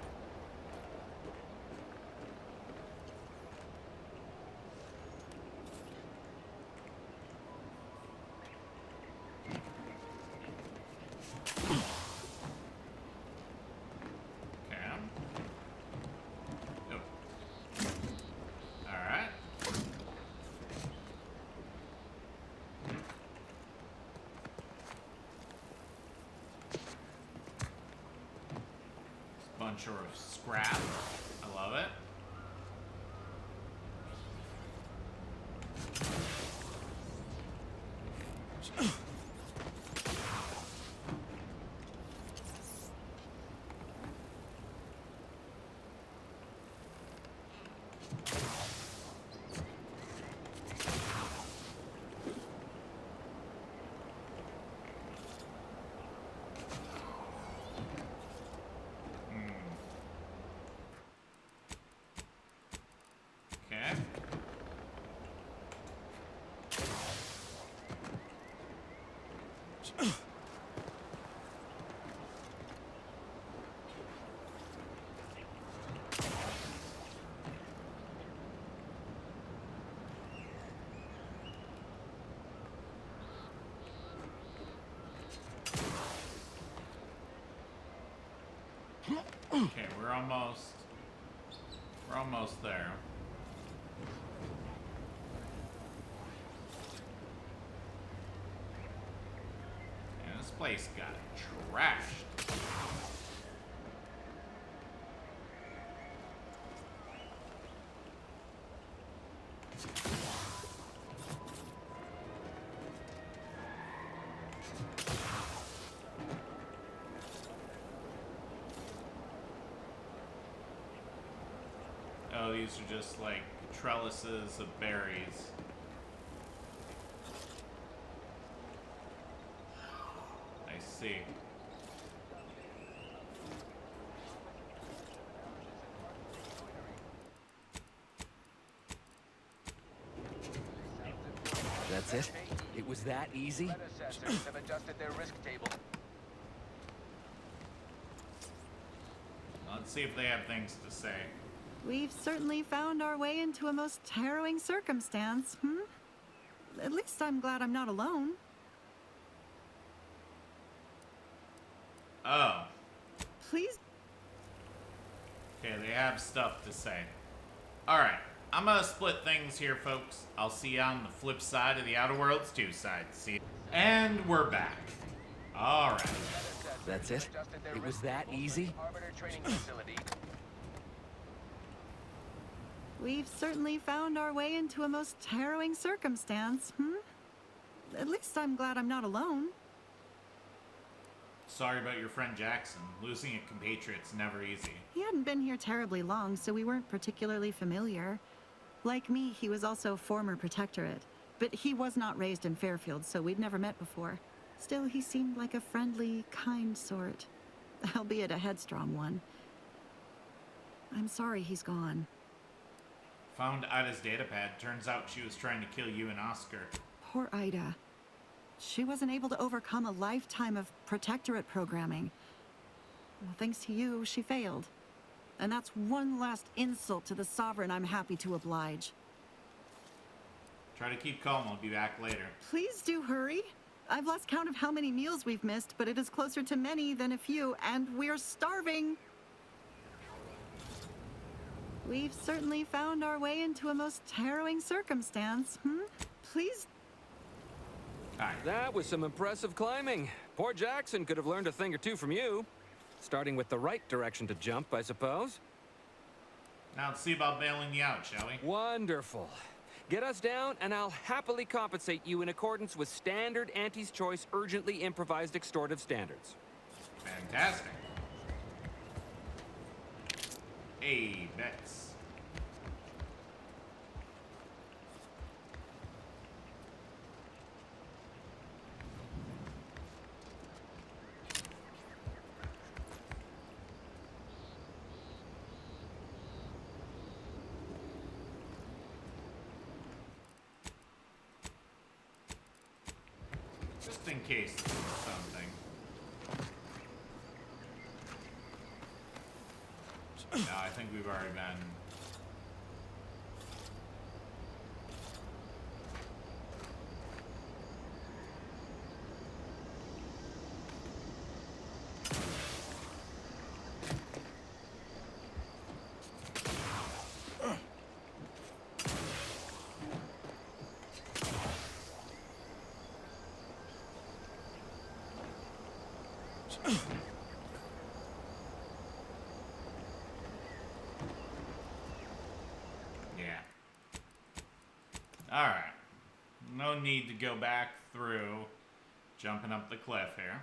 Bunch of scrap. I love it. Okay, we're almost there. And this place got trashed. Oh, these are just like trellises of berries. I see. That's it? It was that easy? Predecessors have adjusted their risk table. Let's see if they have things to say. We've certainly found our way into a most harrowing circumstance, At least I'm glad I'm not alone. Oh. Please. Okay, they have stuff to say. Alright, I'm gonna split things here, folks. I'll see you on the flip side of the Outer Worlds 2 side. See you. And we're back. Alright. That's it? It was that easy? Arbiter training facility. We've certainly found our way into a most harrowing circumstance, At least I'm glad I'm not alone. Sorry about your friend Jackson. Losing a compatriot's never easy. He hadn't been here terribly long, so we weren't particularly familiar. Like me, he was also former protectorate, but he was not raised in Fairfield, so we'd never met before. Still, he seemed like a friendly, kind sort, albeit a headstrong one. I'm sorry he's gone. Found Ida's datapad. Turns out she was trying to kill you and Oscar. Poor Ida. She wasn't able to overcome a lifetime of protectorate programming. Well, thanks to you, she failed. And that's one last insult to the Sovereign I'm happy to oblige. Try to keep calm. I'll be back later. Please do hurry. I've lost count of how many meals we've missed, but it is closer to many than a few, and we're starving. We've certainly found our way into a most harrowing circumstance, Please. That was some impressive climbing. Poor Jackson could have learned a thing or two from you. Starting with the right direction to jump, I suppose. Now let's see about bailing you out, shall we? Wonderful. Get us down, and I'll happily compensate you in accordance with standard Auntie's Choice urgently improvised extortive standards. Fantastic. Hey, bets. Just in case there's something. No, I think we've already been. Yeah. Alright. No need to go back through jumping up the cliff here.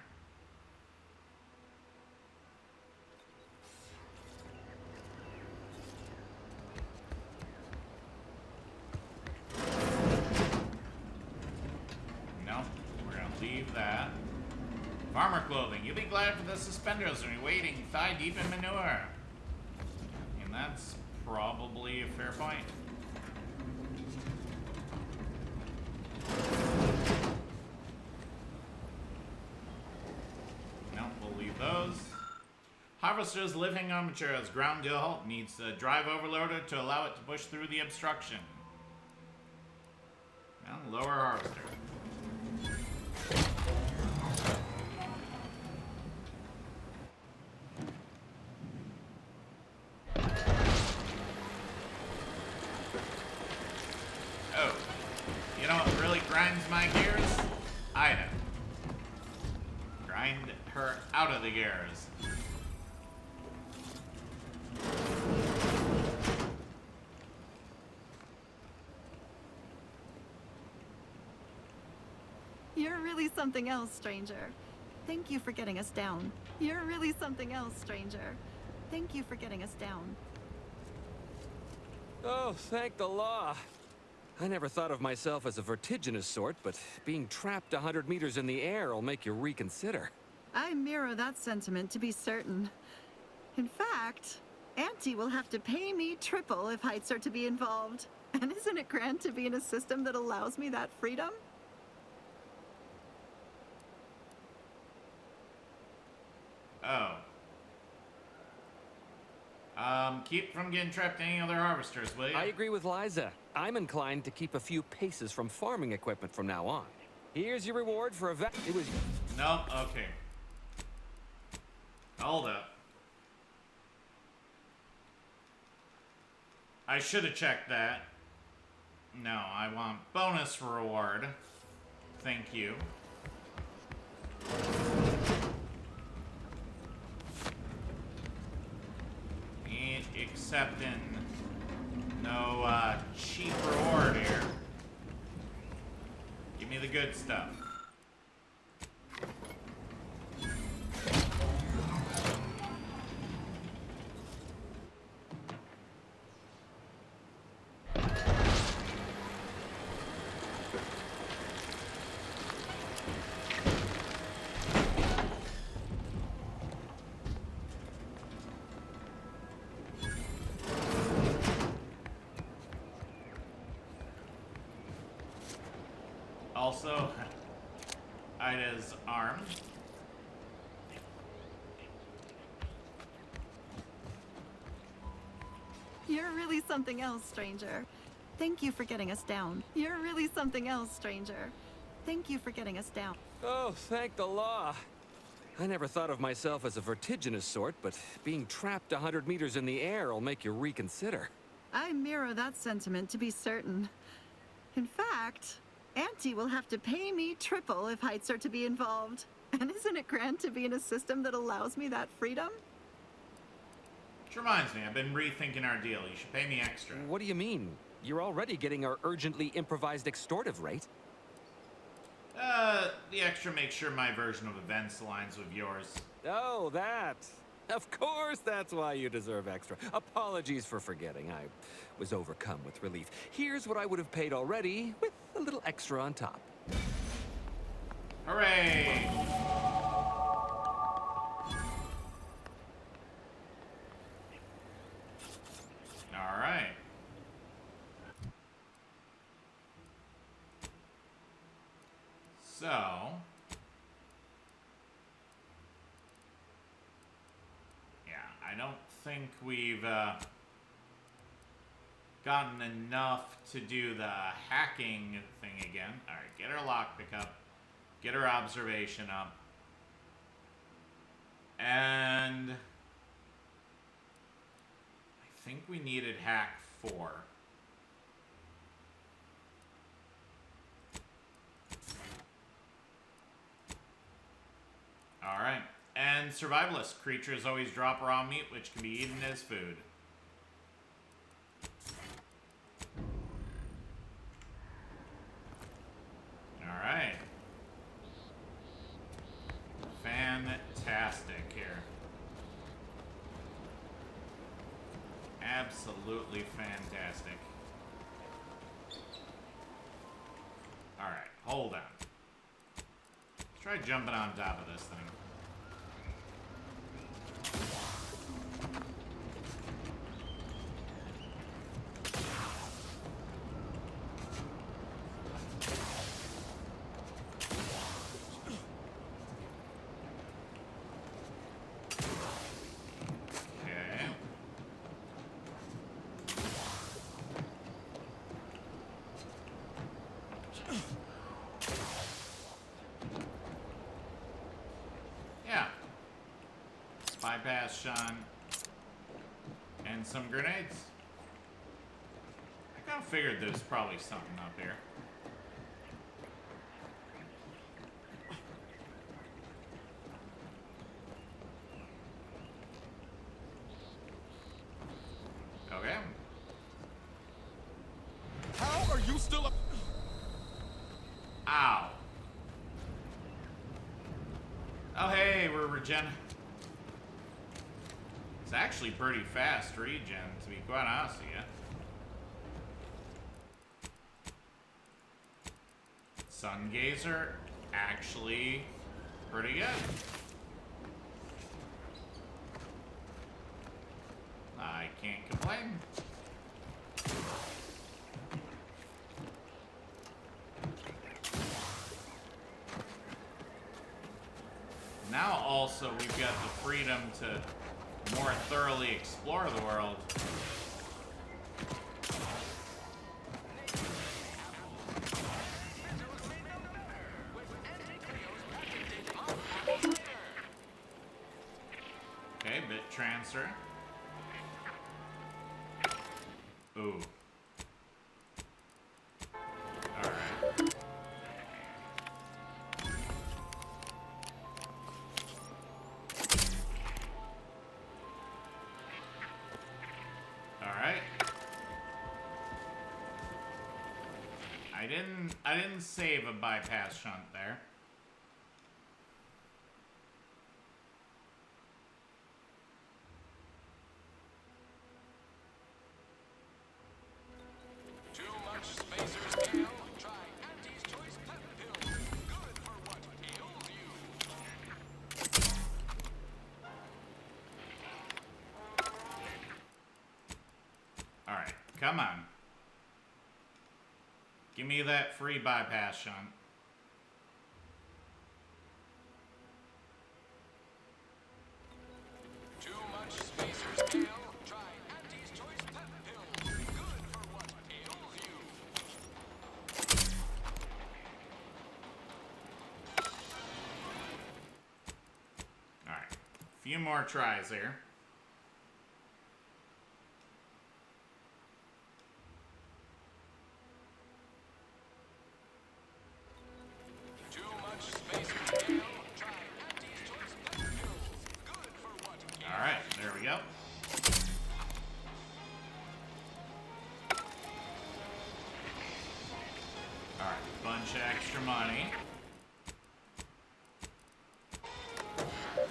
Nope. We're gonna leave that. Farmer clothing. You'll be glad for the suspenders when you're wading thigh deep in manure. And that's probably a fair point. No, we'll leave those. Harvester's living armature has ground to a halt. Needs a drive overloader to allow it to push through the obstruction. Well, lower harvester. my gears? Item. Grind her out of the gears. You're really something else, stranger. Thank you for getting us down. You're really something else, stranger. Thank you for getting us down. Oh, thank the law. I never thought of myself as a vertiginous sort, but being trapped 100 meters in the air will make you reconsider. I mirror that sentiment to be certain. In fact, Auntie will have to pay me triple if heights are to be involved. And isn't it grand to be in a system that allows me that freedom? Oh. Keep from getting trapped in any other harvesters, will you? I agree with Liza. I'm inclined to keep a few paces from farming equipment from now on. Here's your reward for it was... Nope, okay. Hold up. I should have checked that. No, I want bonus reward. Thank you. Ain't accepting no cheap reward here. Give me the good stuff. Also, Ida's arm. You're really something else, stranger. Thank you for getting us down. You're really something else, stranger. Thank you for getting us down. Oh, thank the law. I never thought of myself as a vertiginous sort, but being trapped 100 meters in the air will make you reconsider. I mirror that sentiment to be certain. In fact, Auntie will have to pay me triple if heights are to be involved. And isn't it grand to be in a system that allows me that freedom? Which reminds me, I've been rethinking our deal. You should pay me extra. What do you mean? You're already getting our urgently improvised extortive rate. The extra makes sure my version of events aligns with yours. Oh, that. Of course that's why you deserve extra. Apologies for forgetting. I was overcome with relief. Here's what I would have paid already, with a little extra on top. Hooray! All right. So, yeah, I don't think we've gotten enough to do the hacking thing again. All right, get our lockpick up, get our observation up, and I think we needed hack 4. Alright, and survivalist creatures always drop raw meat, which can be eaten as food. Alright. Fantastic here. Absolutely fantastic. Alright, hold on. Let's try jumping on top of this thing. Bypass, Sean, and some grenades. I kind of figured there's probably something up here. You still... Ow. Oh, hey, we're regen. It's actually pretty fast regen, to be quite honest with you. Sun Gazer, actually pretty good. I can't complain. Now also we've got the freedom to more thoroughly explore the world. Okay, bit transfer. Ooh. Alright. Alright. I didn't save a bypass shunt there. Alright, come on. Give me that free bypass shunt. Too much spacer's tail. Try Auntie's Choice Pep Pill. Good for what ails you. Alright, a few more tries here. Alright, there we go. Alright, bunch of extra money.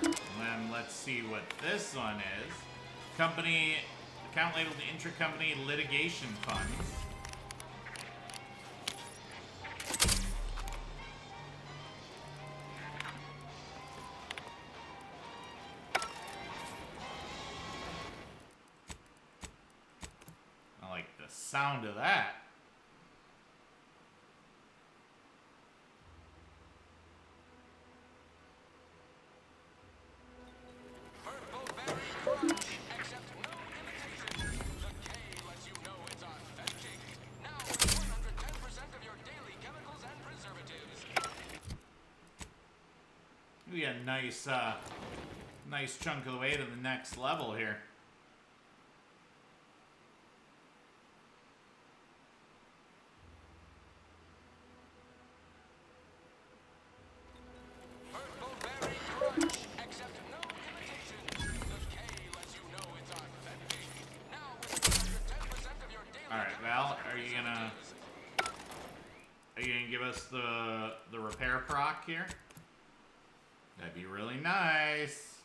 And then let's see what this one is. Company, account labeled intracompany litigation funds. I like the sound of that. We got a nice chunk of the way to the next level here. Alright, Val, are you gonna give us the repair proc here? That'd be really nice.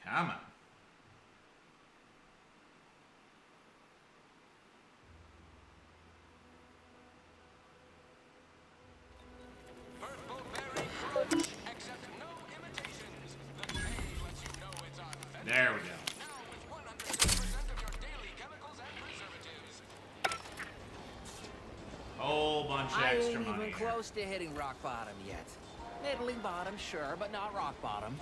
Come on. There we go. Whole bunch of extra money. I ain't even close to hitting rock bottom yet. Middling bottom, sure, but not rock bottom.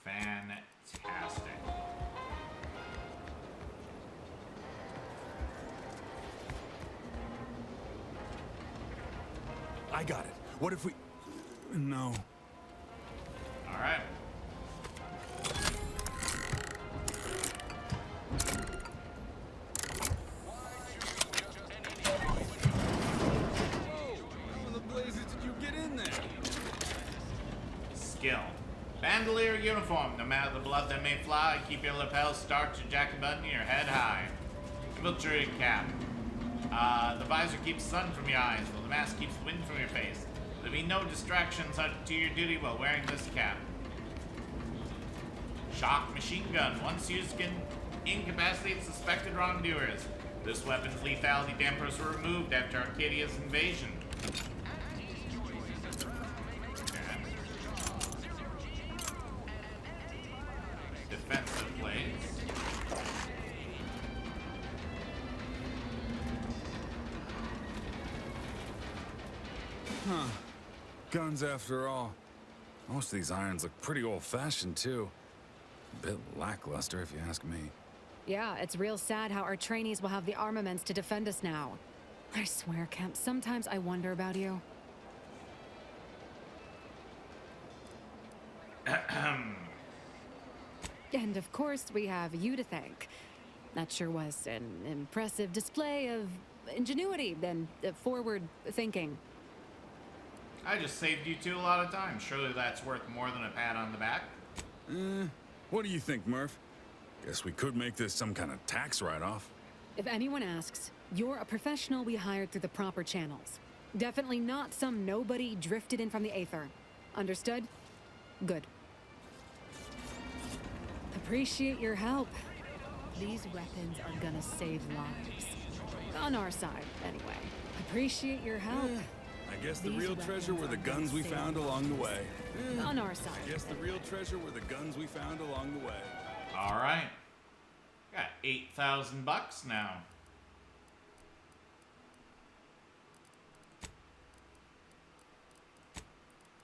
Fantastic. I got it. What if we... No. Alright. skill. Bandolier uniform. No matter the blood that may fly, keep your lapels starched, your jacket button, your head high. Infiltrating cap. The visor keeps sun from your eyes, while the mask keeps the wind from your face. There'll be no distractions to your duty while wearing this cap. Shock machine gun. Once used, can incapacitate suspected wrongdoers. This weapon's lethality dampers were removed after Arcadia's invasion. Defensive blades. Huh. Guns after all. Most of these irons look pretty old-fashioned, too. A bit lackluster, if you ask me. Yeah, it's real sad how our trainees will have the armaments to defend us now. I swear, Kemp, sometimes I wonder about you. And of course, we have you to thank. That sure was an impressive display of ingenuity and forward thinking. I just saved you two a lot of time. Surely that's worth more than a pat on the back. What do you think, Murph? Guess we could make this some kind of tax write-off. If anyone asks, you're a professional we hired through the proper channels. Definitely not some nobody drifted in from the aether. Understood? Good. Appreciate your help. These weapons are gonna save lives. On our side, anyway. Appreciate your help. I guess the real treasure were the guns we found along the way. On our side. I guess the real treasure were the guns we found along the way. All right. Got 8,000 bucks now.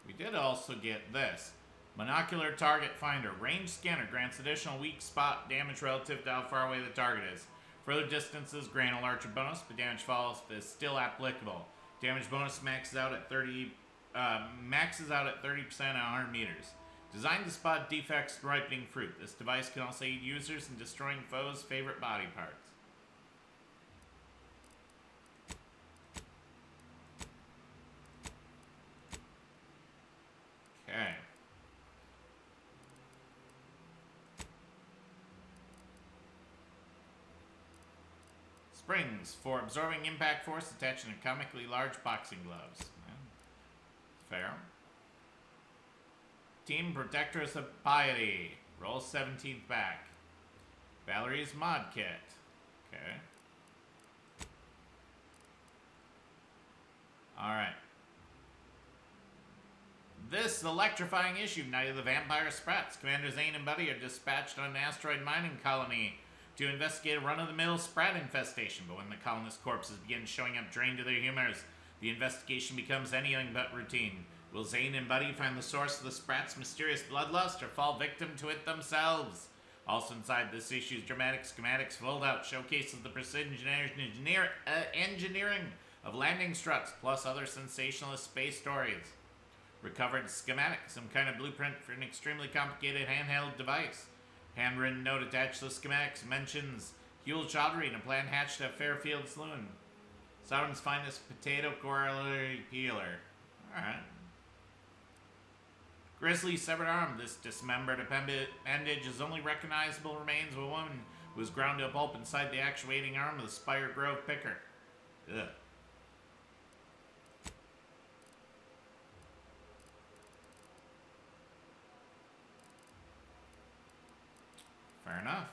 We did also get this. Monocular target finder. Range scanner grants additional weak spot damage relative to how far away the target is. Further distances grant a larger bonus, but damage falls is still applicable. Damage bonus maxes out at 30% at 100 meters. Designed to spot defects in ripening fruit. This device can also aid users in destroying foes' favorite body parts. Okay. Springs for absorbing impact force attached in comically large boxing gloves. Fair. Team Protectress of Piety. Roll 17th back. Valerie's Mod Kit. Okay. Alright. This electrifying issue, Night of the Vampire Sprats. Commander Zane and Buddy are dispatched on an asteroid mining colony to investigate a run-of-the-mill sprat infestation. But when the colonist corpses begin showing up drained to their humors, the investigation becomes anything but routine. Will Zane and Buddy find the source of the sprat's mysterious bloodlust or fall victim to it themselves? Also inside this issue's dramatic schematics fold-out showcases the precision engineering of landing struts, plus other sensationalist space stories. Recovered schematic, some kind of blueprint for an extremely complicated handheld device. Handwritten note attached to the schematics mentions Huel Chaudhry and a plan hatched at Fairfield Saloon. Sauron's finest potato corollary peeler. Alright. Grizzly severed arm. This dismembered appendage is only recognizable remains of a woman who was ground to a pulp inside the actuating arm of the Spire Grove picker. Ugh. Fair enough.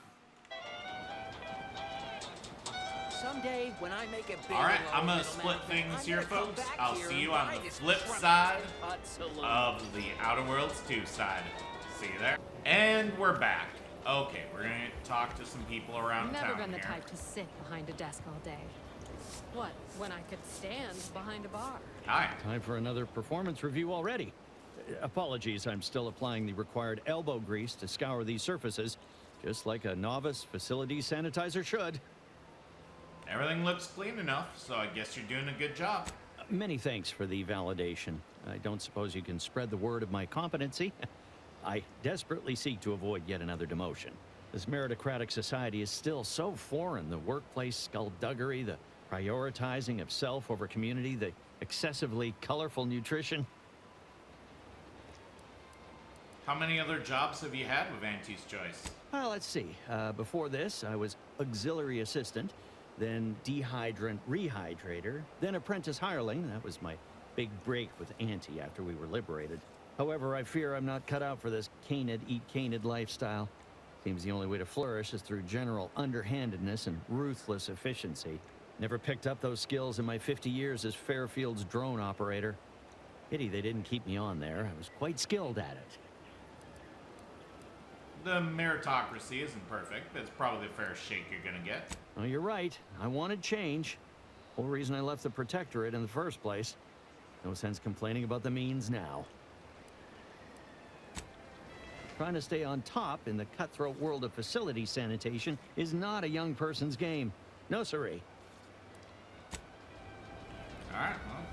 Someday, when I make a big Alright, I'm gonna split things here, folks. I'll see you on the flip side of the Outer Worlds 2 side. See you there. And we're back. Okay, we're gonna talk to some people around Never town been the here. type to sit behind a desk all day. What, when I could stand behind a bar? Hi. Time for another performance review already. Apologies, I'm still applying the required elbow grease to scour these surfaces, just like a novice facility sanitizer should. Everything looks clean enough, so I guess you're doing a good job. Many thanks for the validation. I don't suppose you can spread the word of my competency. I desperately seek to avoid yet another demotion. This meritocratic society is still so foreign. The workplace skullduggery, the prioritizing of self over community, the excessively colorful nutrition. How many other jobs have you had with Auntie's Choice? Well, let's see. Before this, I was auxiliary assistant, then dehydrant rehydrator, then apprentice hireling. That was my big break with Auntie after we were liberated. However, I fear I'm not cut out for this canid, eat canid lifestyle. Seems the only way to flourish is through general underhandedness and ruthless efficiency. Never picked up those skills in my 50 years as Fairfield's drone operator. Pity they didn't keep me on there. I was quite skilled at it. The meritocracy isn't perfect, but it's probably the fairest shake you're gonna get. Oh, you're right. I wanted change. Whole reason I left the Protectorate in the first place. No sense complaining about the means now. Trying to stay on top in the cutthroat world of facility sanitation is not a young person's game. No siree. Alright, well.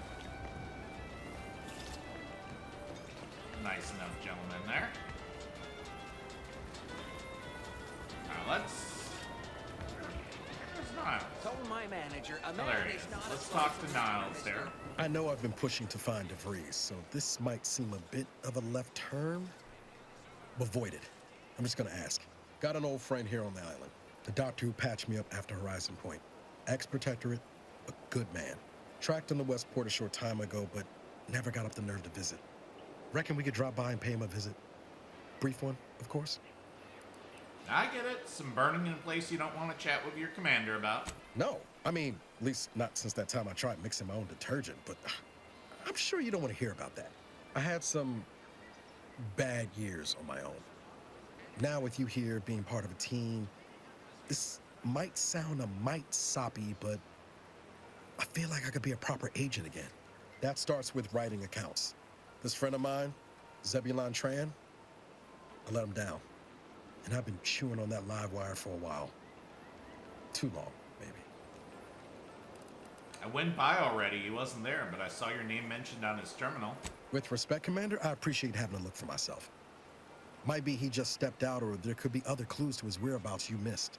Nice enough gentleman there. Alright, where's Niles? Told my manager, Oh, there he is. Let's talk to Niles here. I know I've been pushing to find DeVries, so this might seem a bit of a left turn. Avoid it. I'm just gonna ask. Got an old friend here on the island. The doctor who patched me up after Horizon Point. Ex-protectorate, a good man. Tracked in the Westport a short time ago, but never got up the nerve to visit. Reckon we could drop by and pay him a visit. Brief one, of course. I get it. Some burning in a place you don't want to chat with your commander about. No, I mean, at least not since that time I tried mixing my own detergent, but I'm sure you don't want to hear about that. I had some bad years on my own. Now with you here being part of a team, this might sound a mite soppy, but I feel like I could be a proper agent again. That starts with writing accounts. This friend of mine, Zebulon Tran, I let him down. And I've been chewing on that live wire for a while. Too long, maybe. I went by already. He wasn't there, but I saw your name mentioned on his terminal. With respect, Commander, I appreciate having a look for myself. Might be he just stepped out, or there could be other clues to his whereabouts you missed.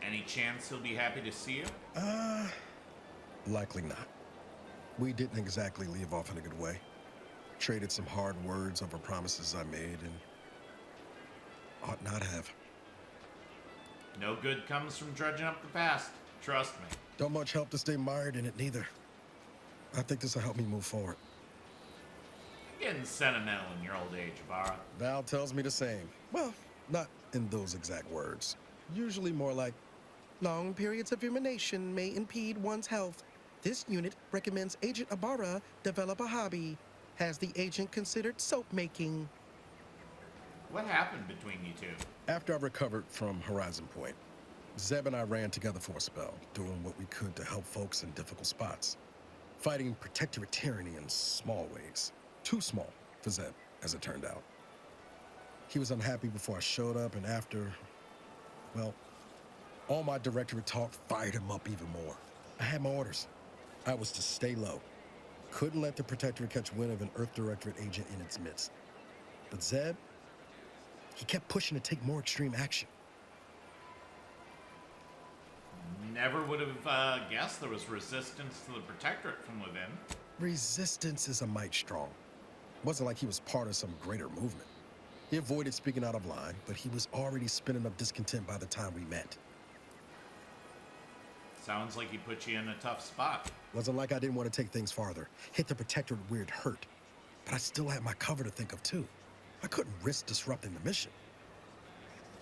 Any chance he'll be happy to see you? Likely not. We didn't exactly leave off in a good way. Traded some hard words over promises I made and ought not have. No good comes from dredging up the past. Trust me. Don't much help to stay mired in it neither. I think this will help me move forward. You're getting sentimental in your old age, Ibarra. Val tells me the same. Well, not in those exact words. Usually more like, long periods of rumination may impede one's health. This unit recommends Agent Ibarra develop a hobby. Has the agent considered soap making? What happened between you two? After I recovered from Horizon Point, Zeb and I ran together for a spell, doing what we could to help folks in difficult spots. Fighting protectorate tyranny in small ways. Too small for Zeb, as it turned out. He was unhappy before I showed up, and after, well, all my directorate talk fired him up even more. I had my orders. I was to stay low. Couldn't let the Protectorate catch wind of an Earth Directorate agent in its midst. But Zeb, he kept pushing to take more extreme action. Never would have guessed there was resistance to the Protectorate from within. Resistance is a mite strong. Wasn't like he was part of some greater movement. He avoided speaking out of line, but he was already spinning up discontent by the time we met. Sounds like he put you in a tough spot. Wasn't like I didn't want to take things farther. Hit the Protectorate where it hurt. But I still had my cover to think of too. I couldn't risk disrupting the mission.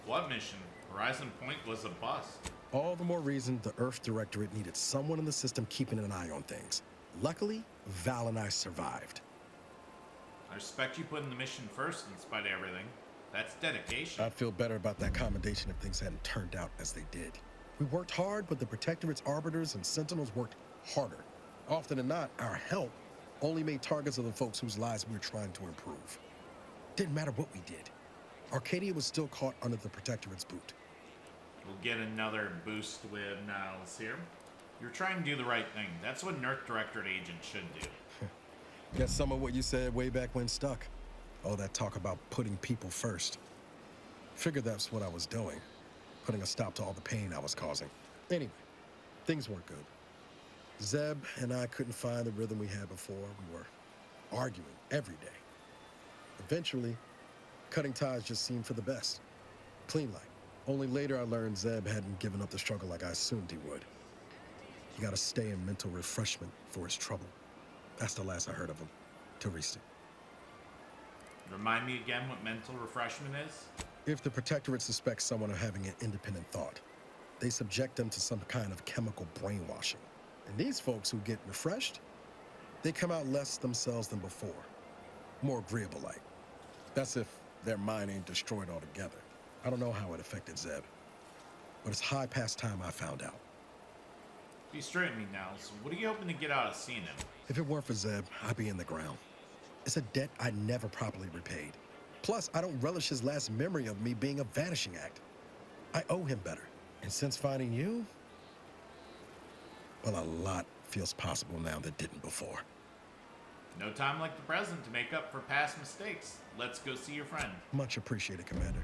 What mission? Horizon Point was a bust. All the more reason the Earth Directorate needed someone in the system keeping an eye on things. Luckily, Val and I survived. I respect you putting the mission first in spite of everything. That's dedication. I'd feel better about that commendation if things hadn't turned out as they did. We worked hard, but the Protectorate's arbiters and sentinels worked harder. Often than not, our help only made targets of the folks whose lives we were trying to improve. Didn't matter what we did. Arcadia was still caught under the Protectorate's boot. We'll get another boost with Niles here. You're trying to do the right thing. That's what an Earth Directorate agent should do. Guess some of what you said way back when stuck. All that talk about putting people first. Figured that's what I was doing. Putting a stop to all the pain I was causing. Anyway, things weren't good. Zeb and I couldn't find the rhythm we had before. We were arguing every day. Eventually, cutting ties just seemed for the best. Clean like. Only later I learned Zeb hadn't given up the struggle like I assumed he would. He got to stay in mental refreshment for his trouble. That's the last I heard of him. Teresa. Remind me again what mental refreshment is? If the Protectorate suspects someone of having an independent thought, they subject them to some kind of chemical brainwashing. And these folks who get refreshed, they come out less themselves than before. More agreeable like. That's if their mind ain't destroyed altogether. I don't know how it affected Zeb, but it's high past time I found out. Be straight with me now, so what are you hoping to get out of seeing him? If it weren't for Zeb, I'd be in the ground. It's a debt I never properly repaid. Plus, I don't relish his last memory of me being a vanishing act. I owe him better. And since finding you, well, a lot feels possible now that didn't before. No time like the present to make up for past mistakes. Let's go see your friend. Much appreciated, Commander.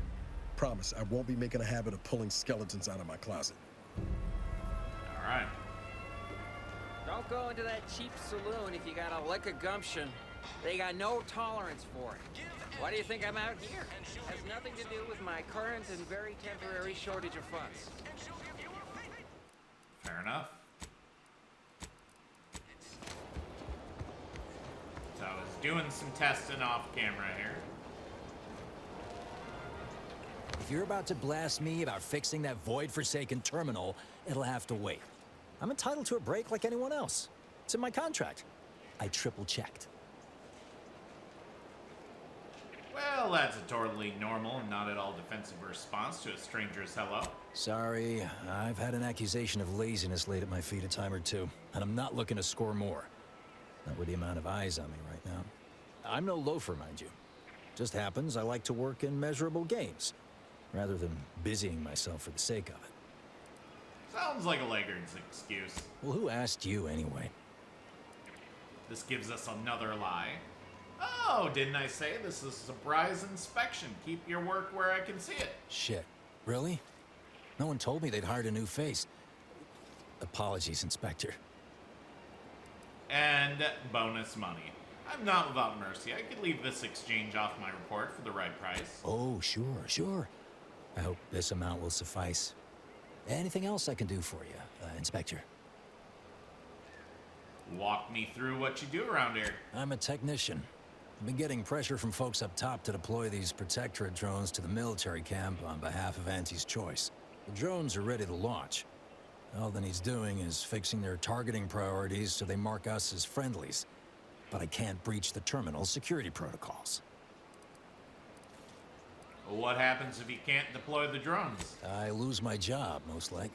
Promise, I won't be making a habit of pulling skeletons out of my closet. All right. Don't go into that cheap saloon if you got a lick of gumption. They got no tolerance for it. Why do you think I'm out here? Has nothing to do with my current and very temporary shortage of funds. Fair enough. So I was doing some testing off camera here. If you're about to blast me about fixing that void-forsaken terminal, it'll have to wait. I'm entitled to a break like anyone else. It's in my contract. I triple-checked. Well, that's a totally normal and not at all defensive response to a stranger's hello. Sorry, I've had an accusation of laziness laid at my feet a time or two, and I'm not looking to score more. Not with the amount of eyes on me right now. I'm no loafer, mind you. Just happens I like to work in measurable gains, rather than busying myself for the sake of it. Sounds like a laggard's excuse. Well, who asked you anyway? This gives us another lie. Oh, didn't I say this is a surprise inspection? Keep your work where I can see it. Shit. Really? No one told me they'd hired a new face. Apologies, Inspector. And bonus money. I'm not without mercy. I could leave this exchange off my report for the right price. Oh, sure. I hope this amount will suffice. Anything else I can do for you, Inspector? Walk me through what you do around here. I'm a technician. I've been getting pressure from folks up top to deploy these Protectorate drones to the military camp on behalf of Auntie's Choice. The drones are ready to launch. All that he's doing is fixing their targeting priorities so they mark us as friendlies. But I can't breach the terminal's security protocols. What happens if you can't deploy the drones? I lose my job, most like.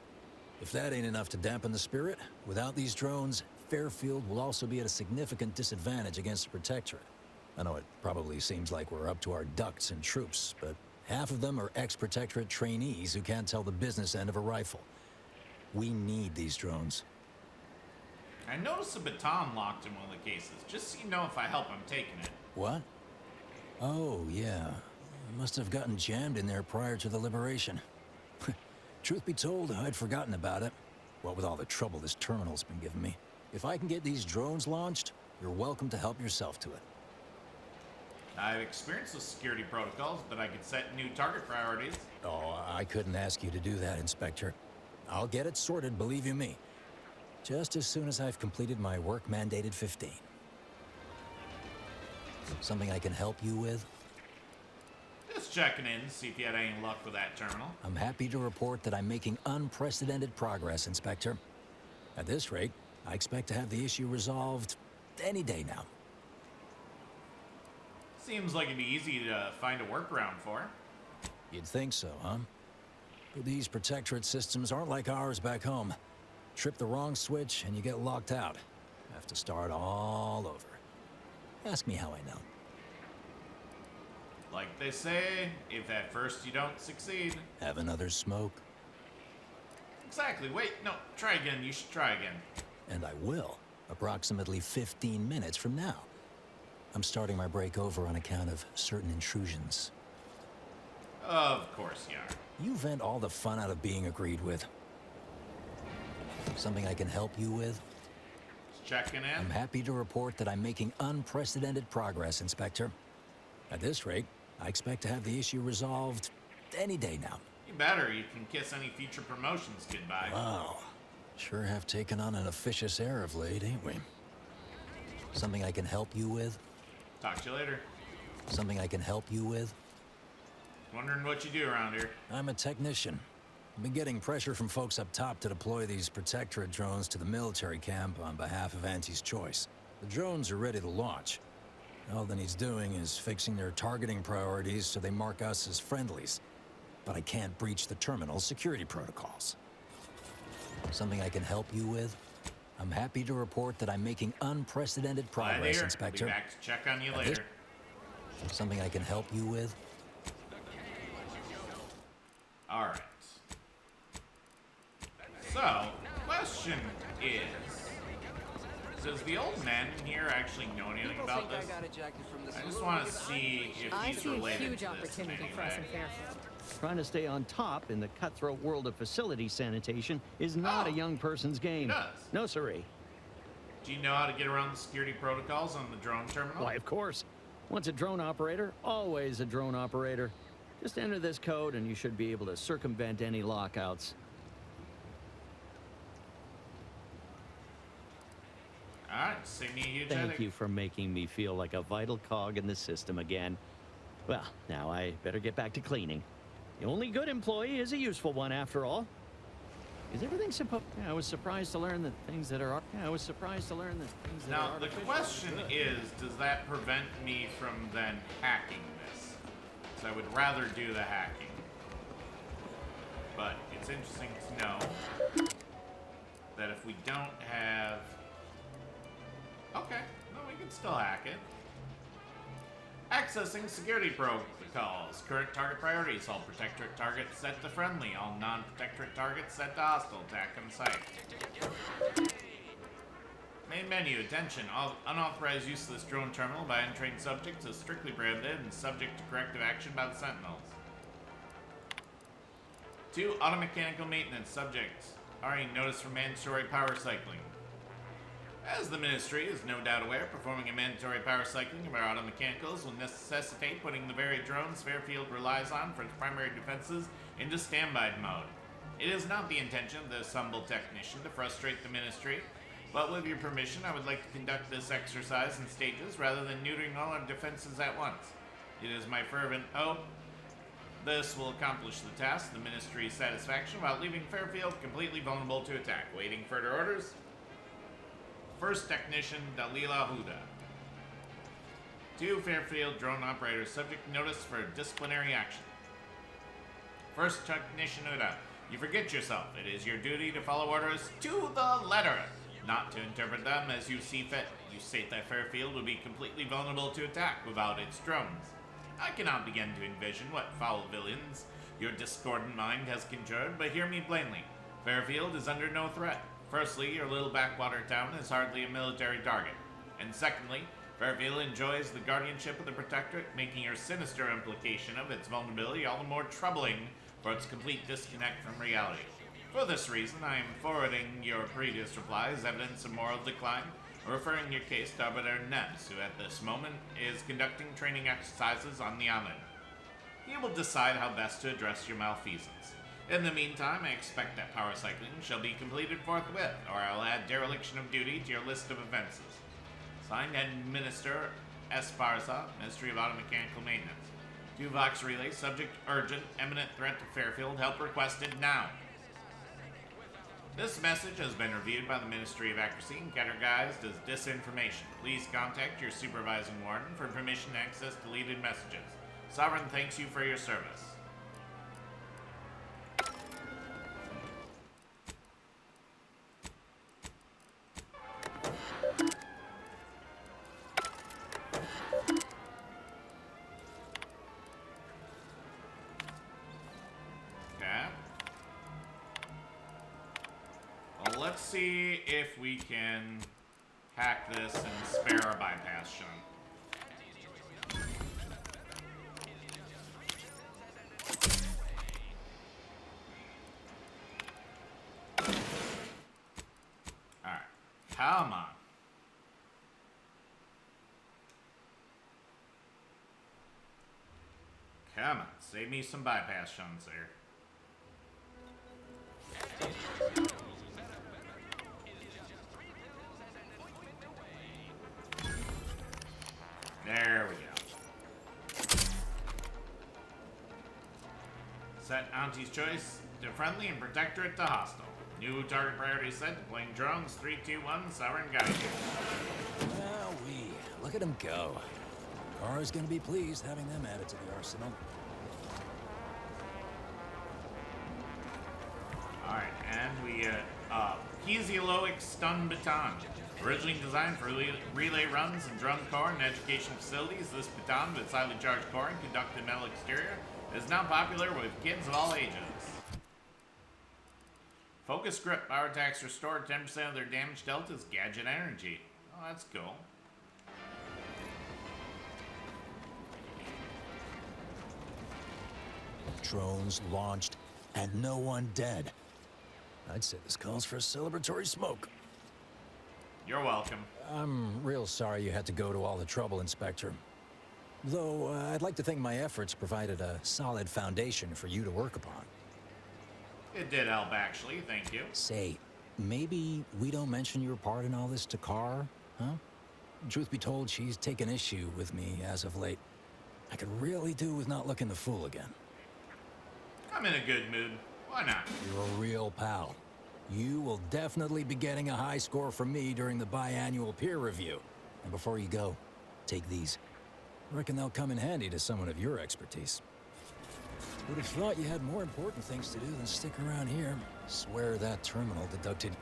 If that ain't enough to dampen the spirit, without these drones, Fairfield will also be at a significant disadvantage against the Protectorate. I know it probably seems like we're up to our ducks and troops, but half of them are ex-Protectorate trainees who can't tell the business end of a rifle. We need these drones. I noticed a baton locked in one of the cases, just so you know if I help, I'm taking it. What? Oh, yeah. I must have gotten jammed in there prior to the liberation. Truth be told, I'd forgotten about it. What with all the trouble this terminal's been giving me. If I can get these drones launched, you're welcome to help yourself to it. I've experienced the security protocols, but I could set new target priorities. Oh, I couldn't ask you to do that, Inspector. I'll get it sorted, believe you me. Just as soon as I've completed my work-mandated 15. Something I can help you with? Just checking in, see if you had any luck with that terminal. I'm happy to report that I'm making unprecedented progress, Inspector. At this rate, I expect to have the issue resolved any day now. Seems like it'd be easy to find a workaround for. You'd think so, huh? But these Protectorate systems aren't like ours back home. Trip the wrong switch and you get locked out. Have to start all over. Ask me how I know. Like they say, if at first you don't succeed... Have another smoke? Exactly. Wait, no, try again. You should try again. And I will, approximately 15 minutes from now. I'm starting my break over on account of certain intrusions. Of course you are. You vent all the fun out of being agreed with. Something I can help you with? checking in. I'm happy to report that I'm making unprecedented progress, Inspector. At this rate, I expect to have the issue resolved any day now. You better. You can kiss any future promotions goodbye. Wow. Sure have taken on an officious air of late, ain't we? Something I can help you with? Talk to you later. Something I can help you with? Wondering what you do around here. I'm a technician. I've been getting pressure from folks up top to deploy these Protectorate drones to the military camp on behalf of Auntie's Choice. The drones are ready to launch. All that he's doing is fixing their targeting priorities so they mark us as friendlies. But I can't breach the terminal's security protocols. Something I can help you with? I'm happy to report that I'm making unprecedented progress, Inspector. I'll be back to check on you later. Something I can help you with? Alright. So, question is, does the old man in here actually know anything about this? I just want to see if he's related huge to this in opportunity any for us way. in Fairfield. Trying to stay on top in the cutthroat world of facility sanitation is not a young person's game. He does. No, siree. Do you know how to get around the security protocols on the drone terminal? Why, of course. Once a drone operator, always a drone operator. Just enter this code and you should be able to circumvent any lockouts. Alright, sing me a huge Thank headache. you for making me feel like a vital cog in the system again. Well, now I better get back to cleaning. The only good employee is a useful one, after all. Is everything supposed? I was surprised to learn that things that are. I was surprised to learn that things that Now, are. the question is, does that prevent me from then hacking this? So I would rather do the hacking. But it's interesting to know that if we don't have... Okay, no, we can still hack it. Accessing security protocols. Current target priorities. All Protectorate targets set to friendly. All non-Protectorate targets set to hostile. Attack on site. Main menu. Attention. All unauthorized use of this drone terminal by untrained subjects is strictly prohibited and subject to corrective action by the Sentinels. 2. Automechanical maintenance. Subjects. Already notice for mandatory power cycling. As the Ministry is no doubt aware, performing a mandatory power cycling of our automechanicals will necessitate putting the very drones Fairfield relies on for its primary defenses into standby mode. It is not the intention of this humble technician to frustrate the Ministry, but with your permission, I would like to conduct this exercise in stages rather than neutering all our defenses at once. It is my fervent hope this will accomplish the task to the Ministry's satisfaction while leaving Fairfield completely vulnerable to attack. Waiting further orders. First Technician Dalila Huda. 2 Fairfield drone operators subject to notice for disciplinary action. First Technician Huda, you forget yourself. It is your duty to follow orders to the letter, not to interpret them as you see fit. You state that Fairfield will be completely vulnerable to attack without its drones. I cannot begin to envision what foul villains your discordant mind has conjured, but hear me plainly. Fairfield is under no threat. Firstly, your little backwater town is hardly a military target. And secondly, Fairfield enjoys the guardianship of the Protectorate, making your sinister implication of its vulnerability all the more troubling for its complete disconnect from reality. For this reason, I am forwarding your previous reply as evidence of moral decline, referring your case to Arbiter Nebs, who at this moment is conducting training exercises on the island. He will decide how best to address your malfeasance. In the meantime, I expect that power cycling shall be completed forthwith, or I'll add dereliction of duty to your list of offenses. Signed, Head Minister Esparza, Ministry of Automechanical Maintenance. 2 Vox Relay, subject urgent, imminent threat to Fairfield, help requested now. This message has been reviewed by the Ministry of Accuracy and categorized as disinformation. Please contact your supervising warden for permission to access deleted messages. Sovereign thanks you for your service. Let's see if we can hack this and spare our bypass shunt. Alright, come on. Come on, save me some bypass shunts there. There we go. Set Auntie's choice to friendly and protectorate to hostile. New target priority set, deploying drones, 3, 2, 1, Sovereign guide. Wowee, look at them go. Kara's gonna be pleased having them added to the arsenal. Alright, and we Piezoelectric stun baton. Originally designed for relay runs and drum core and education facilities, this baton with its highly charged core and conductive metal exterior is now popular with kids of all ages. Focus grip. Power attacks restore 10% of their damage dealt as gadget energy. Oh, that's cool. Drones launched and no one dead. I'd say this calls for a celebratory smoke. You're welcome. I'm real sorry you had to go to all the trouble, Inspector. Though, I'd like to think my efforts provided a solid foundation for you to work upon. It did help, actually. Thank you. Say, maybe we don't mention your part in all this to Kara, huh? Truth be told, she's taken issue with me as of late. I could really do with not looking the fool again. I'm in a good mood. Why not? You're a real pal. You will definitely be getting a high score from me during the biannual peer review. And before you go, take these. I reckon they'll come in handy to someone of your expertise. Would have thought you had more important things to do than stick around here. Swear that terminal deducted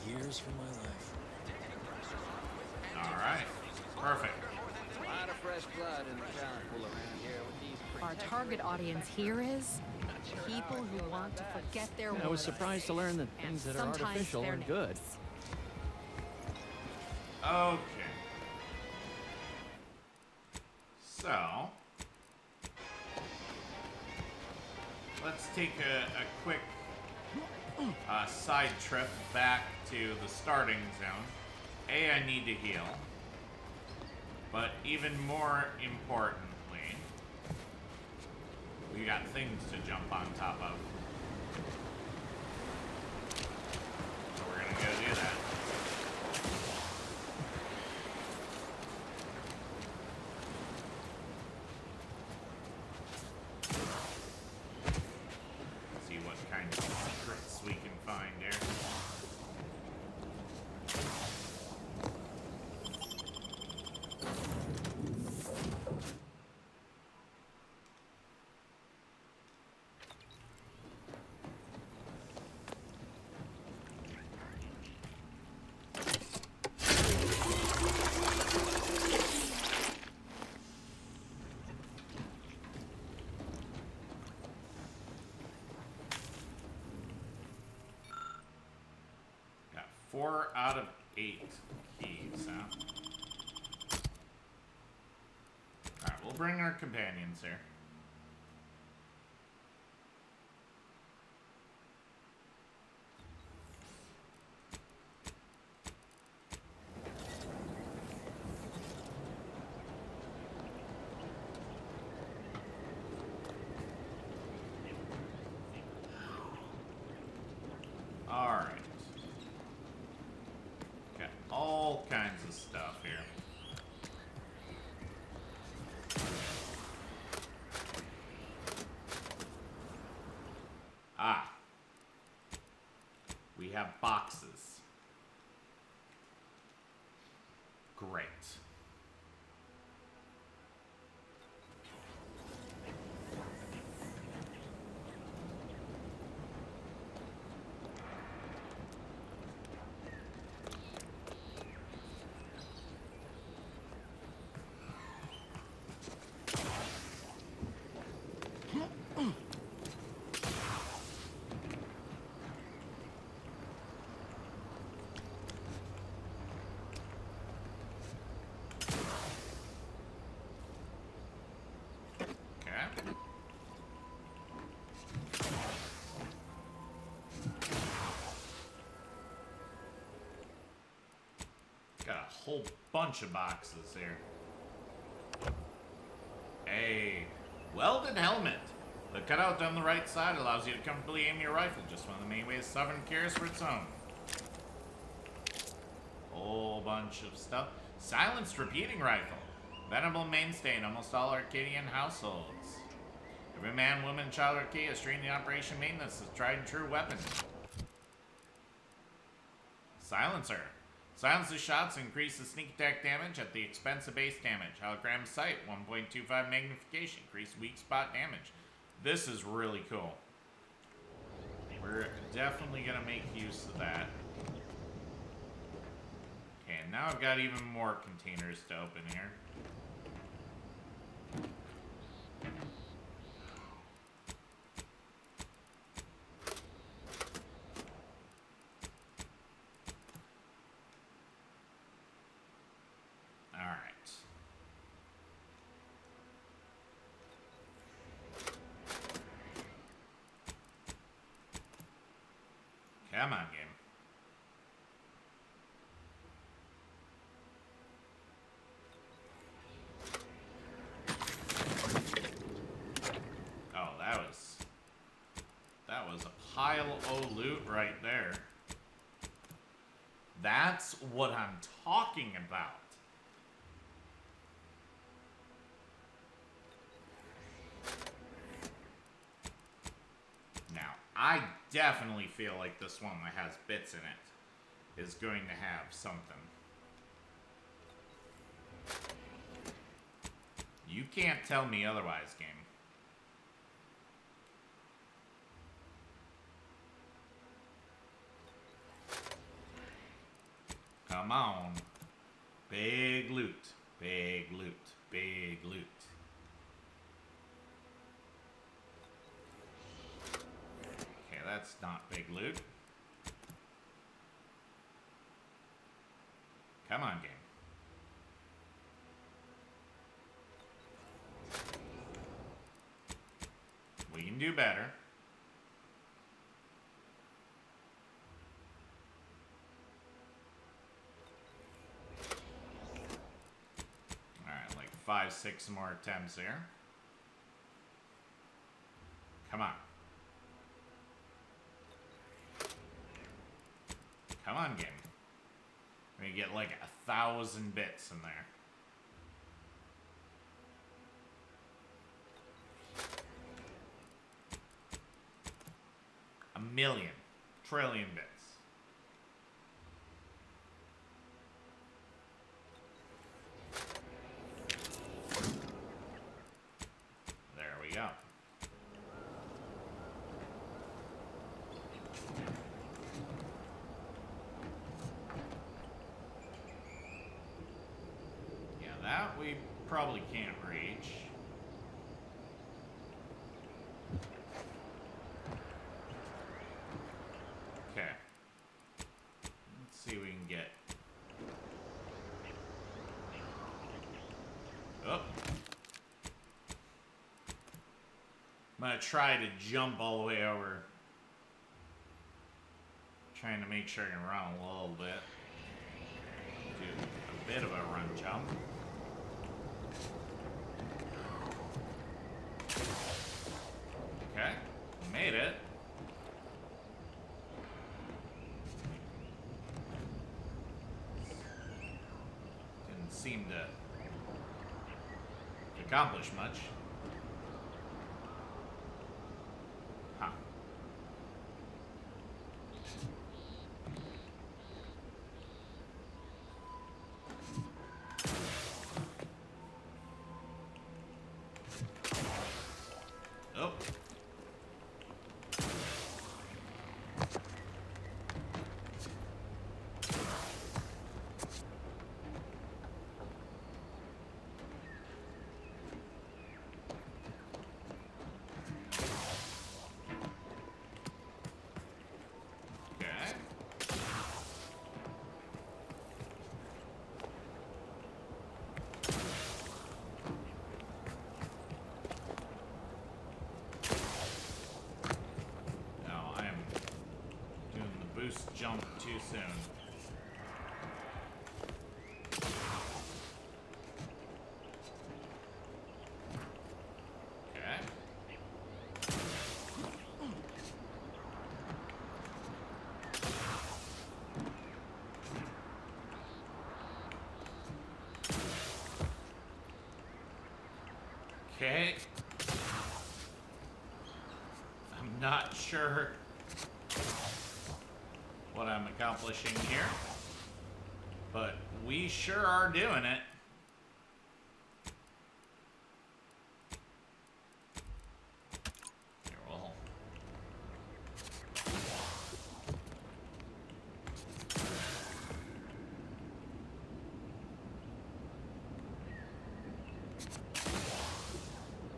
years from my life. Alright. Perfect. A lot of fresh blood in the talent pool around here with these Our target audience here is people who want to forget their I was worth. surprised to learn that things that are Sometimes artificial their are good. names. Okay. So, let's take a quick side trip back to the starting zone. I need to heal. But even more importantly, we got things to jump on top of. So we're gonna go do that. See what kind of secrets we can find here. Got 4 out of 8 keys, huh? Alright, we'll bring our companions here. Alright. Got all kinds of stuff here. Ah. We have boxes. Great. Got a whole bunch of boxes here. A welded helmet. The cutout on the right side allows you to comfortably aim your rifle, just one of the main ways Sovereign cares for its own. Whole bunch of stuff. Silenced repeating rifle. Venerable mainstay in almost all Arcadian households. Every man, woman, child, or key is trained in operation maintenance as a tried and true weapon. Silencer. Silences shots and increases sneak attack damage at the expense of base damage. Hologram sight, 1.25 magnification, increase weak spot damage. This is really cool. We're definitely going to make use of that. Okay, now I've got even more containers to open here. Come on, game. Oh, that was a pile of loot right there. That's what I'm talking about. Now, I definitely feel like this one that has bits in it is going to have something. You can't tell me otherwise, game. Come on. Big loot. Big loot. Big loot. Okay, that's not big loot. Come on, game. We can do better. Alright, like 5, 6 more attempts here. Come on. Come on, game. We're gonna get like 1,000 bits in there. A million. Trillion bits. There we go. Yeah, that we probably can't reach. Okay. Let's see what we can get. Oh. I'm gonna try to jump all the way over. Trying to make sure I can run a little bit. Do a bit of a run jump. Okay, made it. Didn't seem to accomplish much. Huh. Oh. Okay. No, I am doing the boost jump too soon. Okay. I'm not sure what I'm accomplishing here, but we sure are doing it. Here, we'll...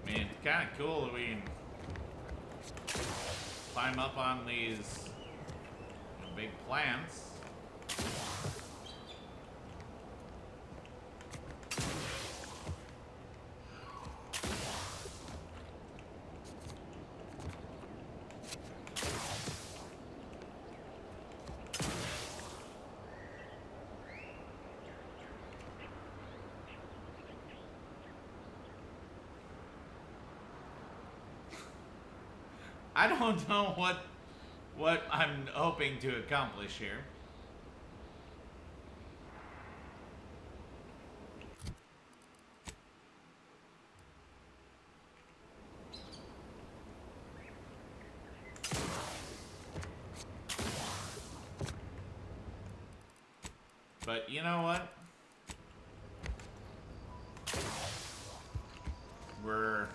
I mean, it's kind of cool that we can climb up on these big plants. I don't know what I'm hoping to accomplish here. But you know what? We're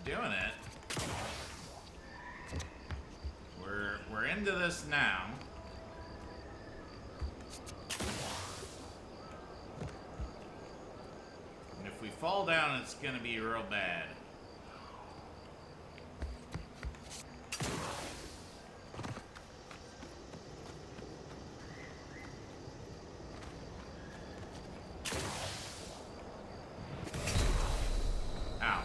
doing it. We're into this now. And if we fall down, it's gonna be real bad. Ow.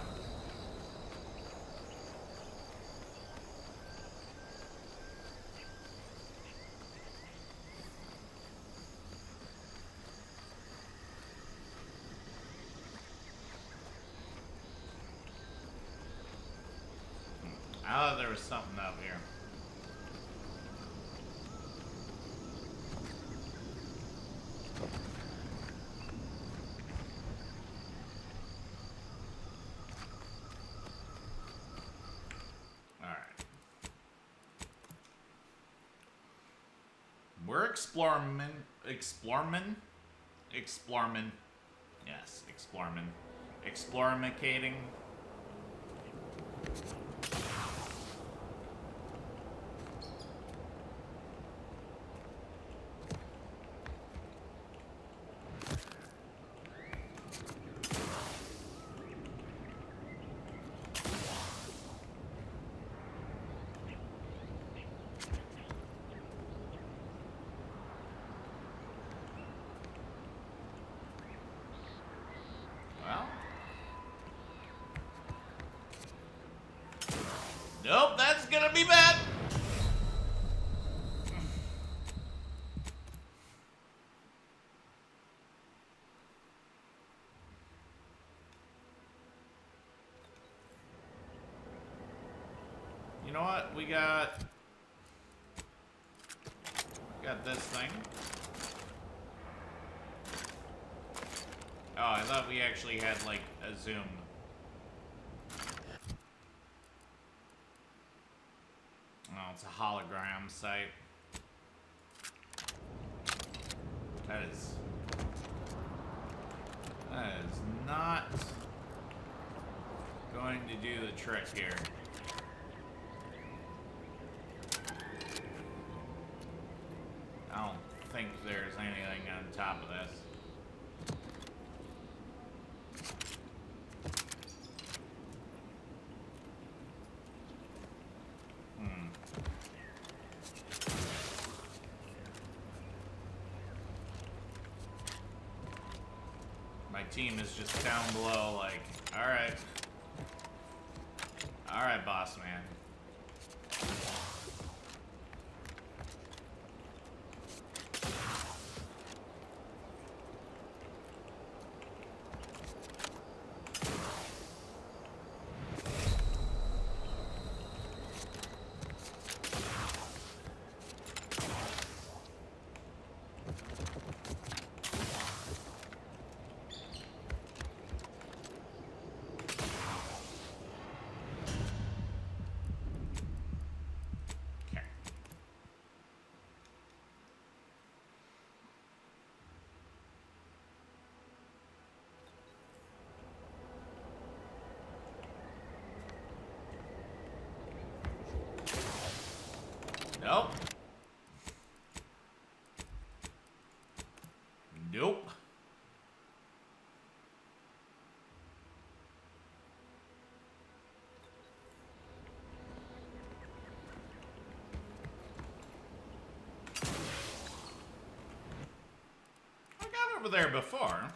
I thought there was something up here. Alright. We're exploring. Yes, exploricating. Nope, that's gonna be bad. You know what? We got this thing. Oh, I thought we actually had like a zoom. Oh, it's a hologram site. That is not going to do the trick here. I don't think there's anything on top of this. My team is just down below, like, alright. Alright, boss man. over there before.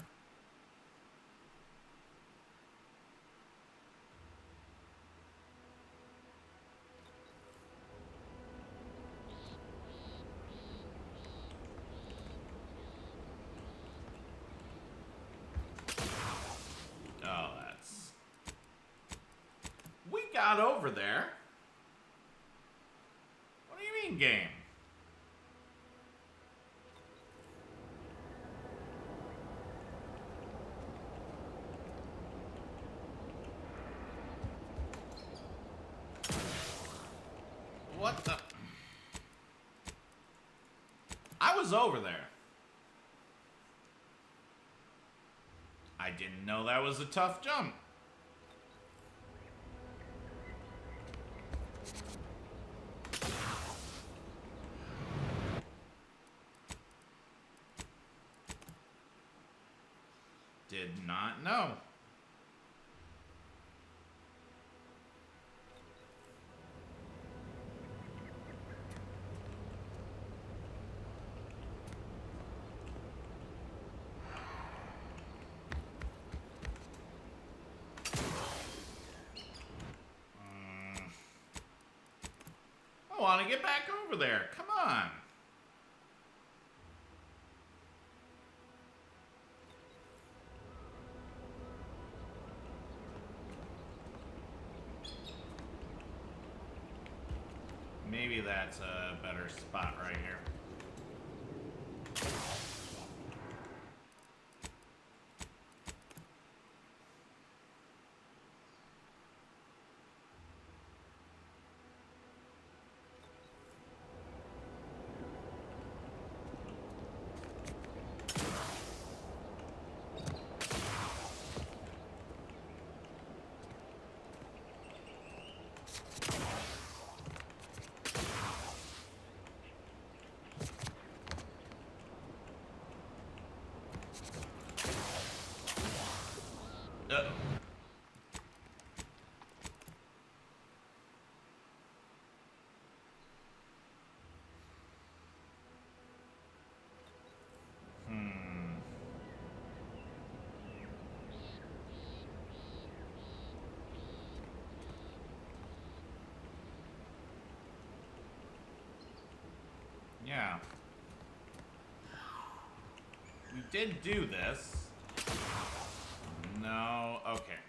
Oh, that's... We got over there. What do you mean, game? What the? I was over there. I didn't know that was a tough jump. Did not know. I want to get back over there. Come on. Maybe that's a better spot right here. Uh-oh. Yeah. We did do this. No, okay.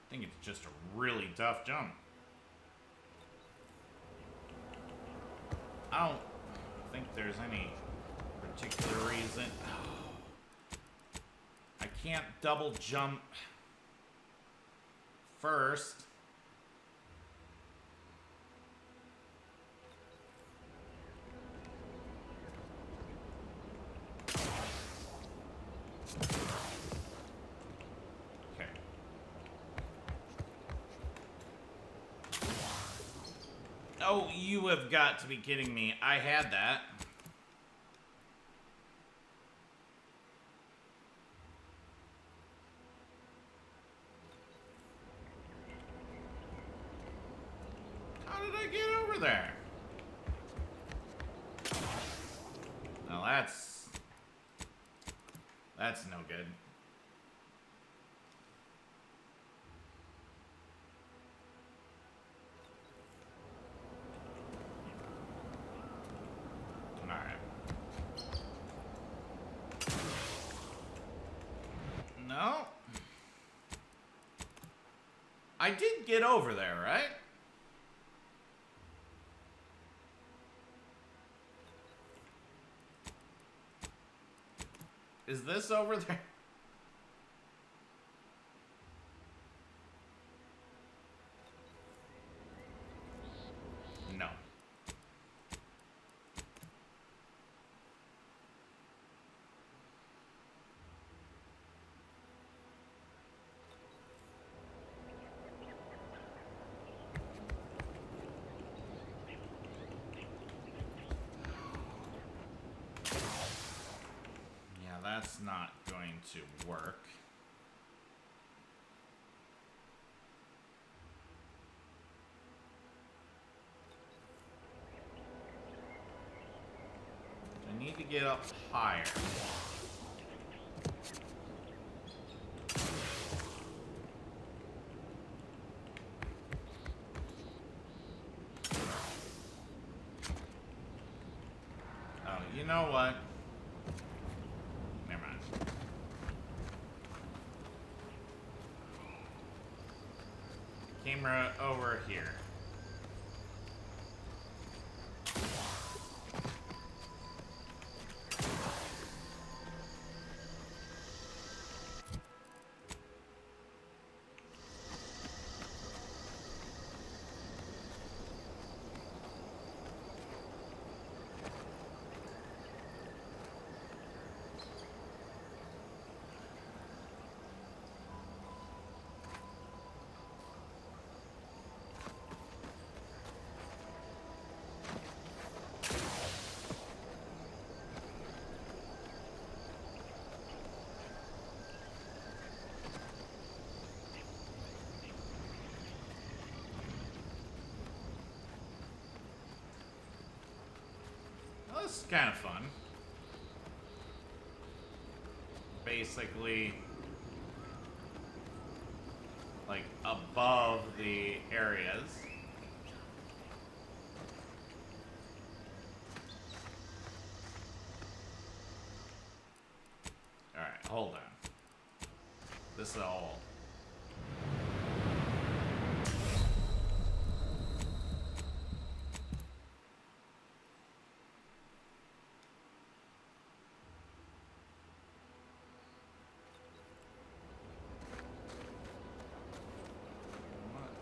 I think it's just a really tough jump. I don't think there's any particular reason. I can't double jump first. Oh, you have got to be kidding me. I had that. How did I get over there? Now that's no good. No. I did get over there, right? Is this over there? No. That's not going to work. need to get up higher. Oh, you know what? Never mind. Camera over here. Well, this is kind of fun. Basically, like above the areas. Alright, hold on. This is all.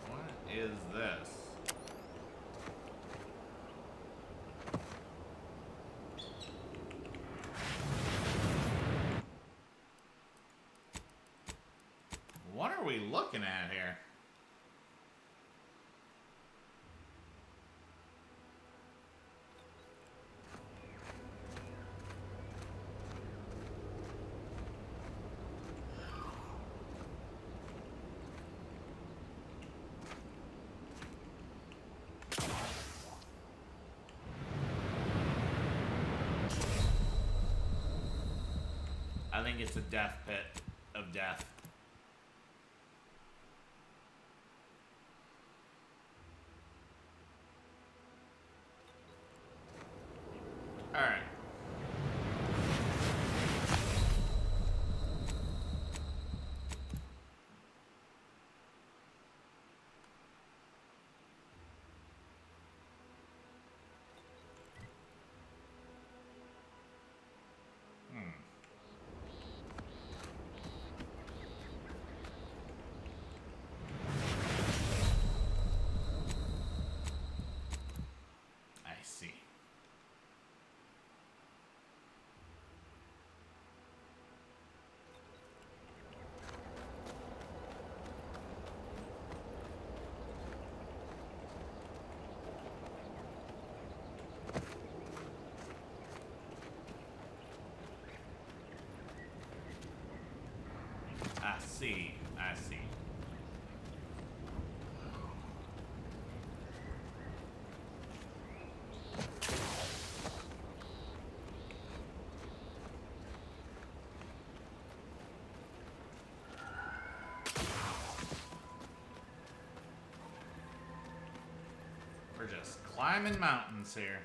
What is this? What are we looking at here? I think it's a death pit of death. All right. I see. I see. I see. We're just climbing mountains here.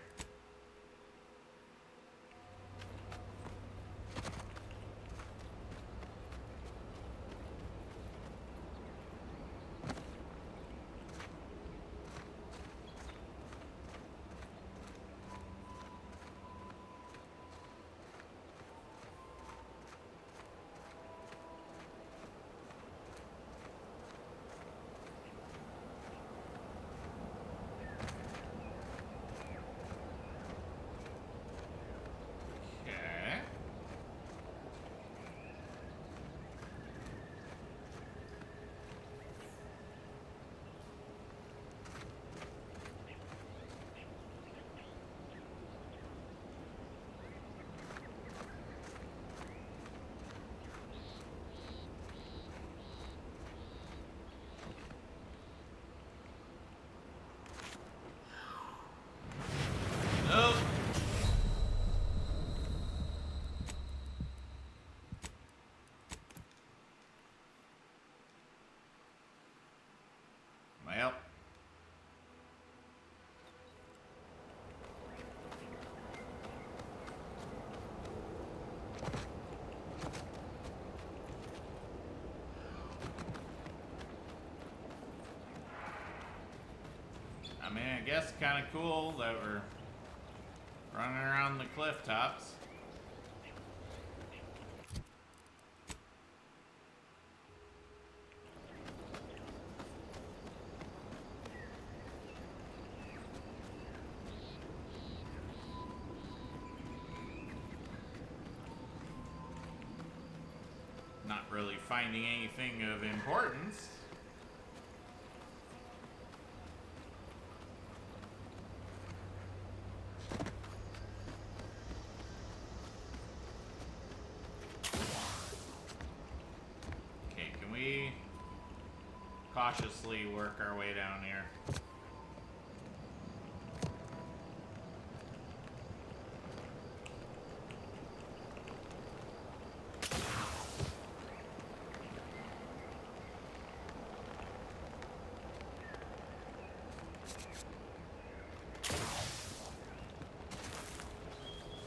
guess kind of cool that we're running around the cliff tops. Not really finding anything of importance. Okay, can we cautiously work our way down here?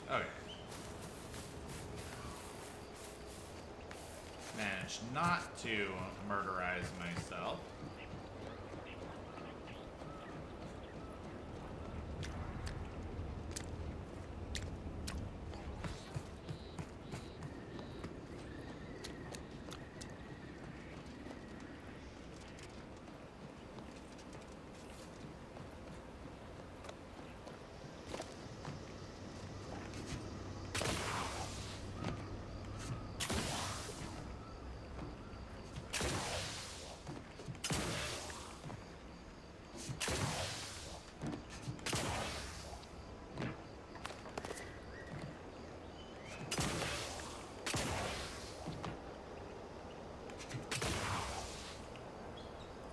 Okay. Managed not to murderize myself.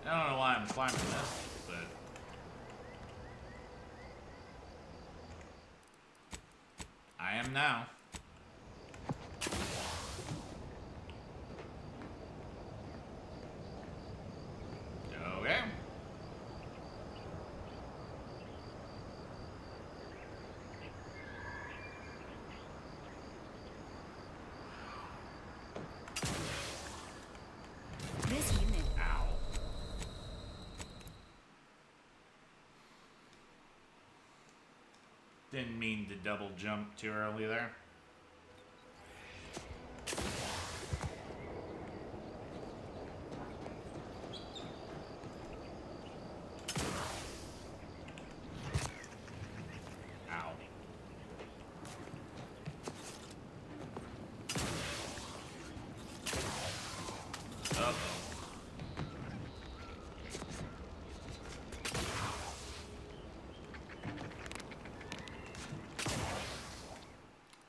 I don't know why I'm climbing this, but I am now. Okay. This unit. Ow. Didn't mean to double jump too early there. Ow. Uh-oh.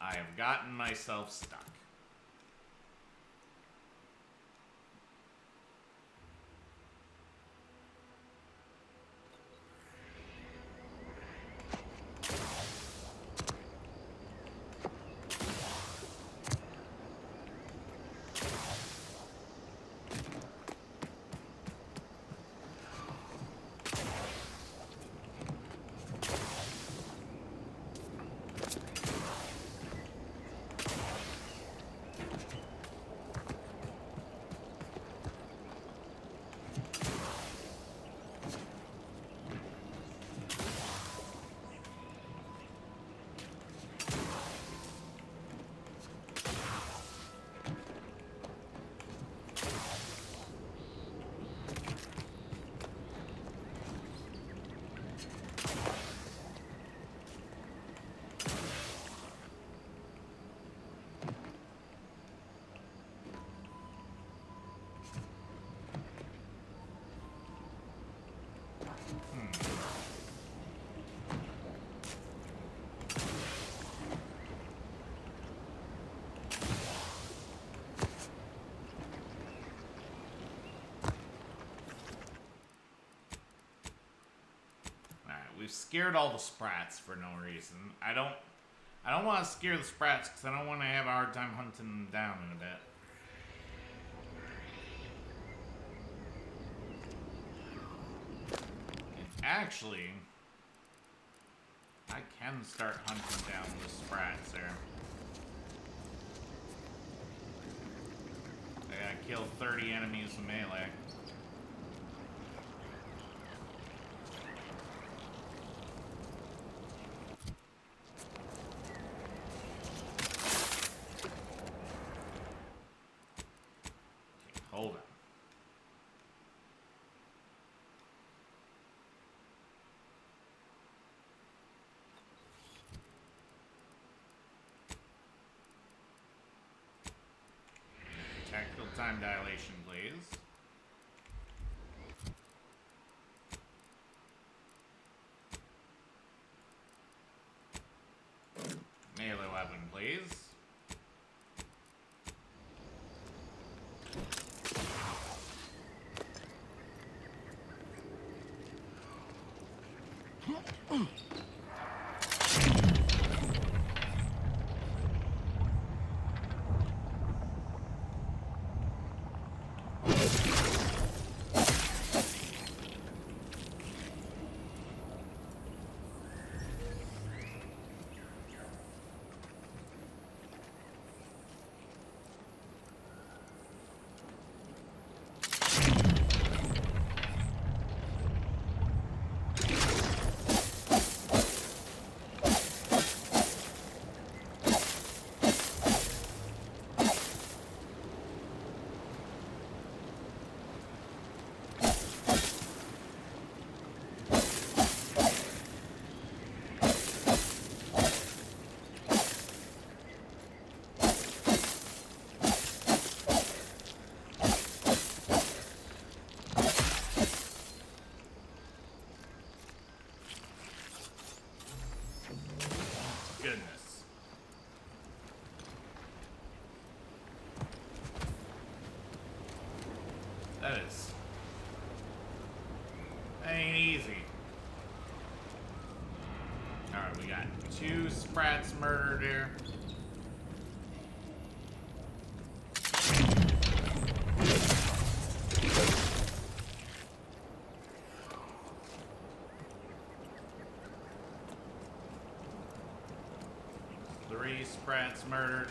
I have gotten myself stuck. We've scared all the sprats for no reason. I don't want to scare the sprats because I don't want to have a hard time hunting them down in a bit. And actually, I can start hunting down the sprats there. I gotta kill 30 enemies with melee. time dilation, please. Melee weapon, please. Goodness. That ain't easy. Alright, we got 2 sprats murdered here. Sprats murdered.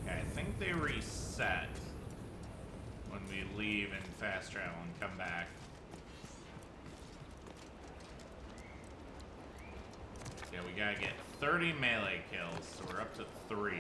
I think they reset when we leave and fast travel and come back. Yeah, we gotta get 30 melee kills, so we're up to 3.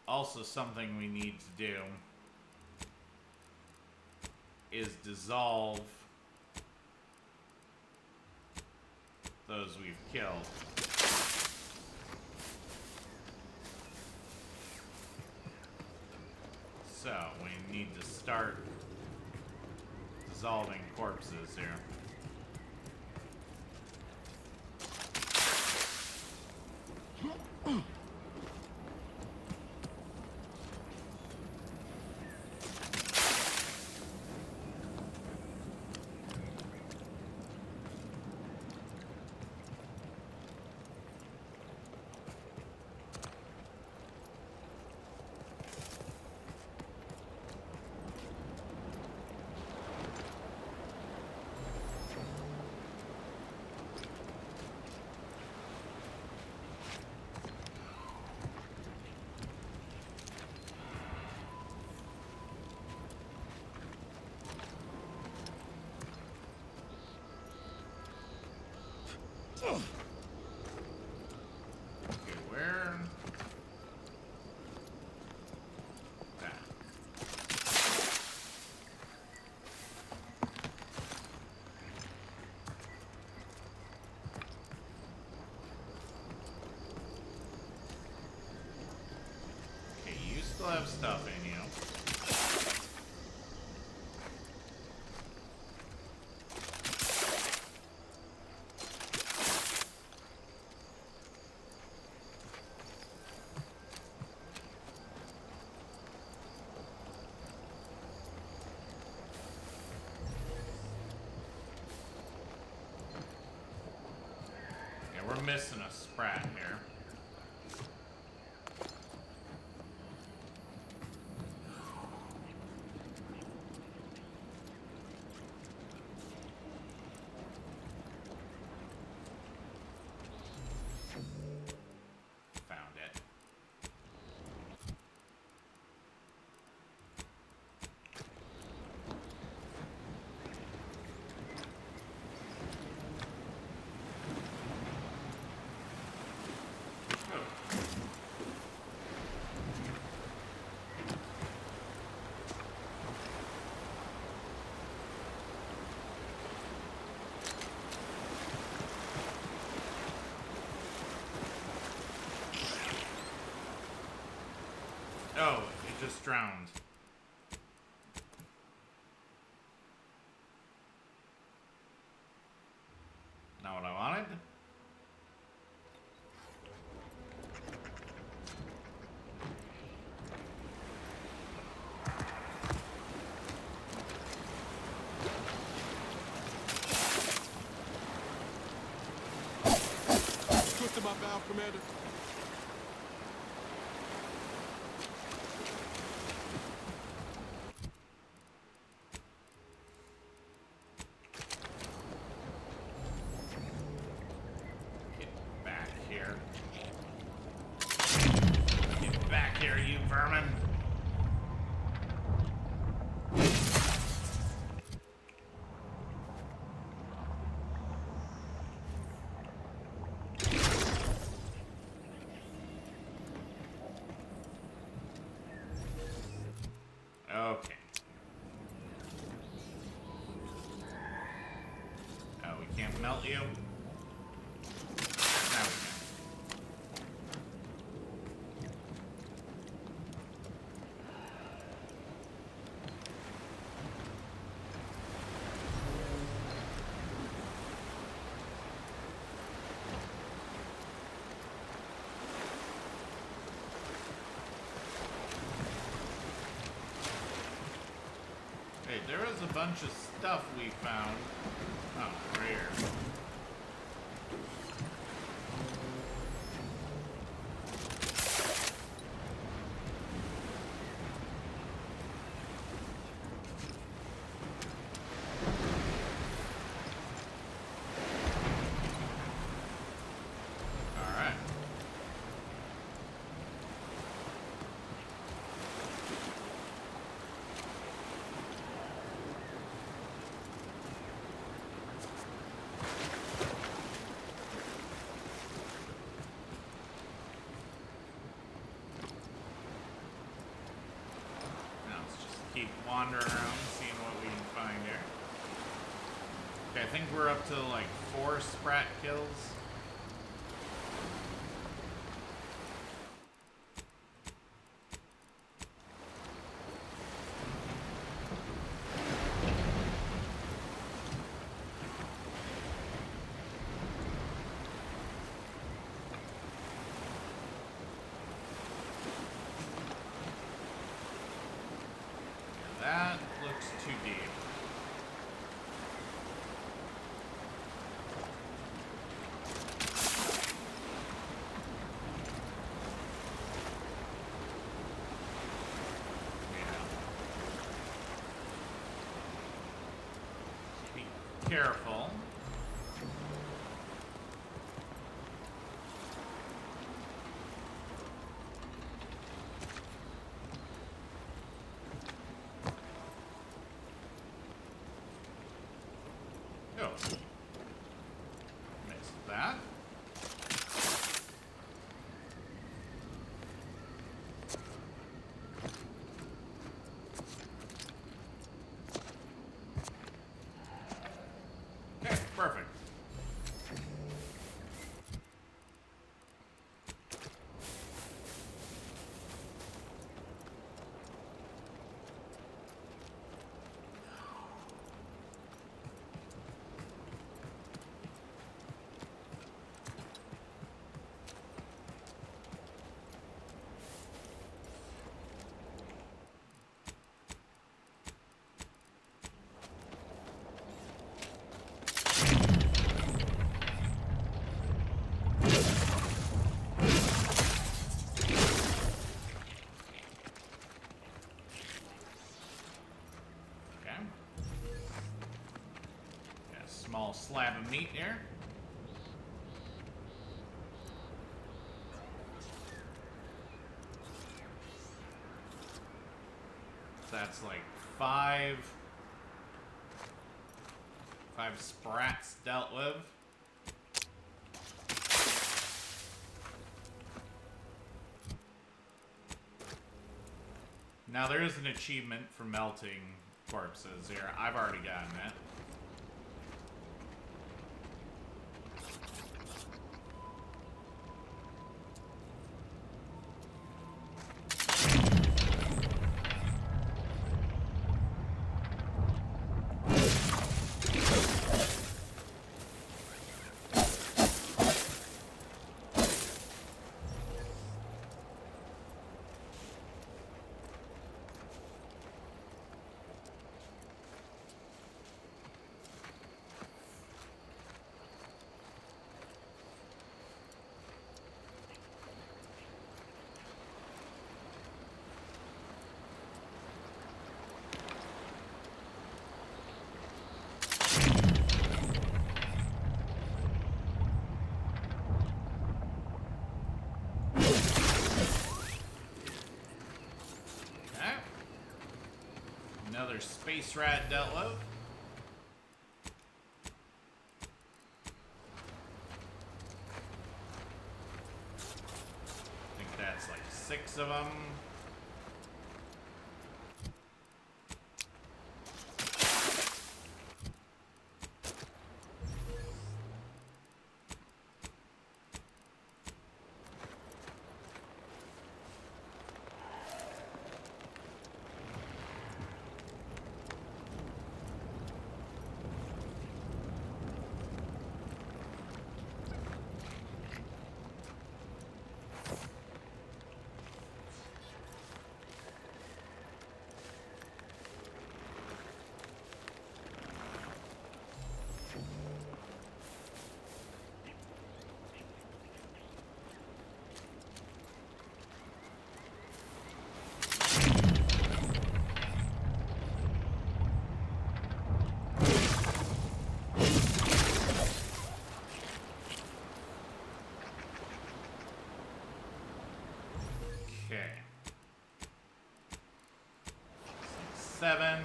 Also, something we need to do is dissolve those we've killed. So, we need to start dissolving corpses here. Okay, where? That. missing a sprat here. Found it. Oh, it just drowned. Not what I wanted. Twisted my valve, Commander. Get back here. Get back here, you vermin. Okay. Oh, we can't melt you? Now we can. Hey, there was a bunch of stuff we found. Oh, rare. Alright. Now let's just keep wandering around, seeing what we can find here. Okay, I think we're up to like 4 sprat kills. That looks too deep. Yeah. Be careful. Oh. Missed that. Okay, perfect. small slab of meat here. That's like five sprats dealt with. Now there is an achievement for melting corpses here. I've already gotten it. Another space rat dealt with. I think that's like 6 of them. Okay. 7.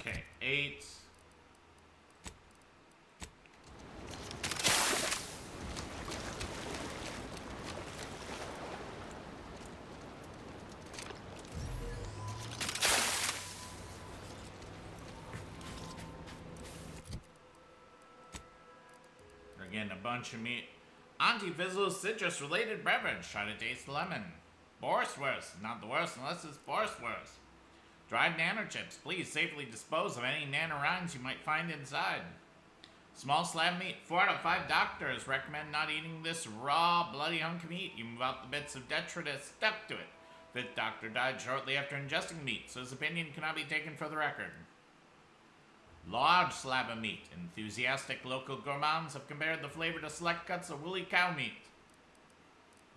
Okay, 8. We're getting a bunch of meat. Antifizzle citrus-related beverage. Try to taste lemon. Borsworth. Not the worst unless it's Borsworth. Dried nanochips. Please safely dispose of any nanorounds you might find inside. Small slab meat. 4 out of 5 doctors recommend not eating this raw, bloody hunk of meat. You move out the bits of detritus stuck to it. Fifth doctor died shortly after ingesting meat, so his opinion cannot be taken for the record. Large slab of meat. Enthusiastic local gourmands have compared the flavor to select cuts of woolly cow meat.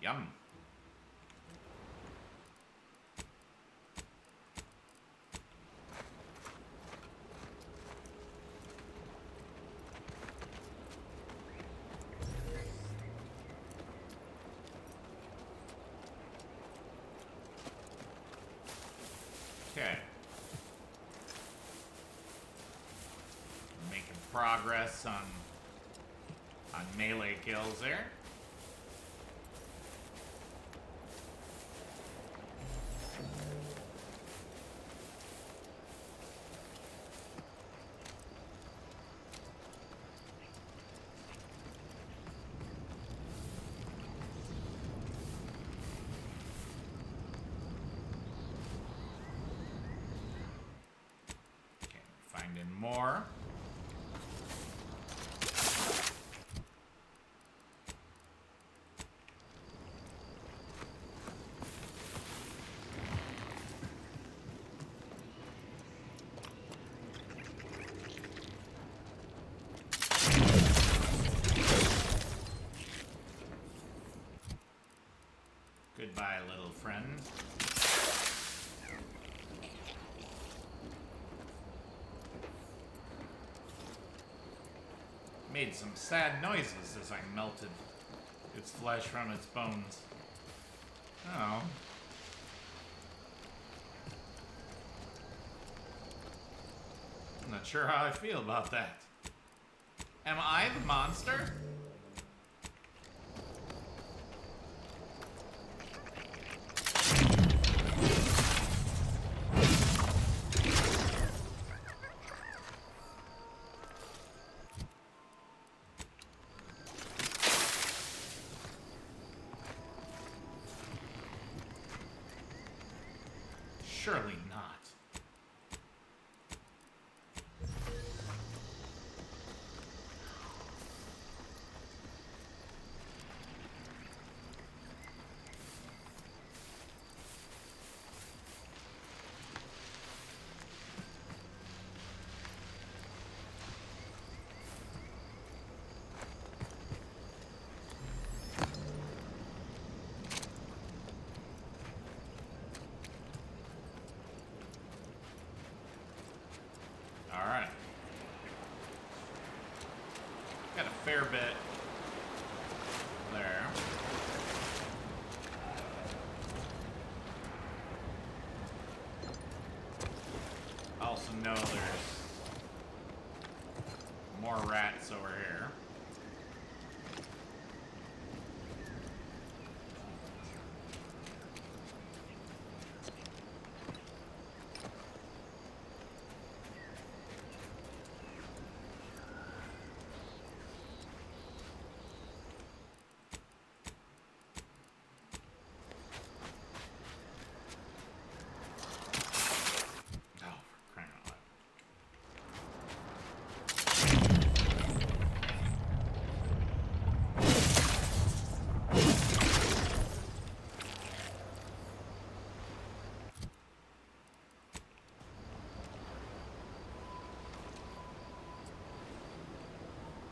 Yum. Okay. Making progress on melee kills there. more. Goodbye, little friend. Made some sad noises as I melted its flesh from its bones. Oh. I'm not sure how I feel about that. Am I the monster? Surely not. Alright. Got a fair bit there. I also know there's more rats over here.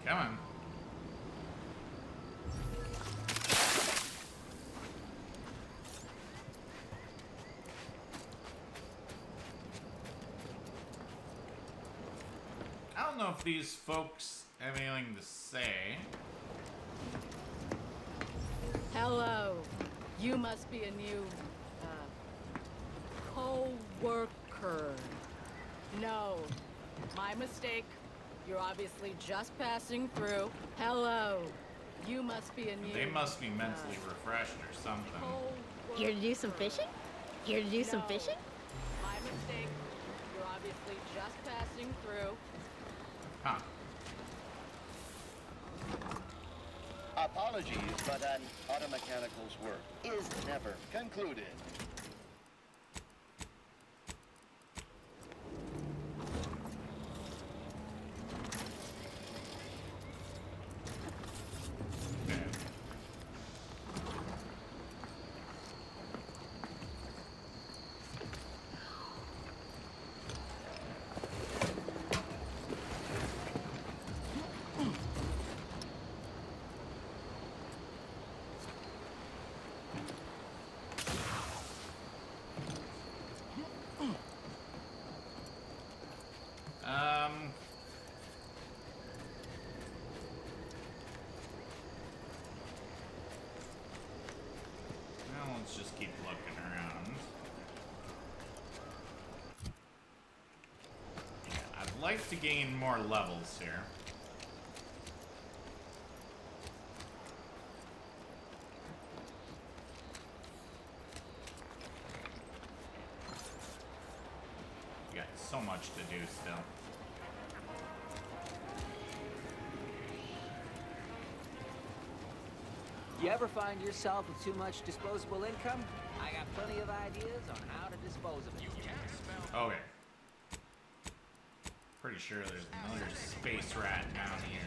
Come on. I don't know if these folks have anything to say. Hello. You must be a new, co-worker. No. My mistake. You're obviously just passing through. Hello. You must be a new... They must be mentally refreshed or something. Here to do some fishing? Here to do some fishing? My mistake. You're obviously just passing through. Huh. Apologies, but an auto mechanical's work is never concluded. Well, let's just keep looking around. Yeah, I'd like to gain more levels here. We got so much to do still. You ever find yourself with too much disposable income? I got plenty of ideas on how to dispose of it. You can spell. Okay. Pretty sure there's another space rat down here.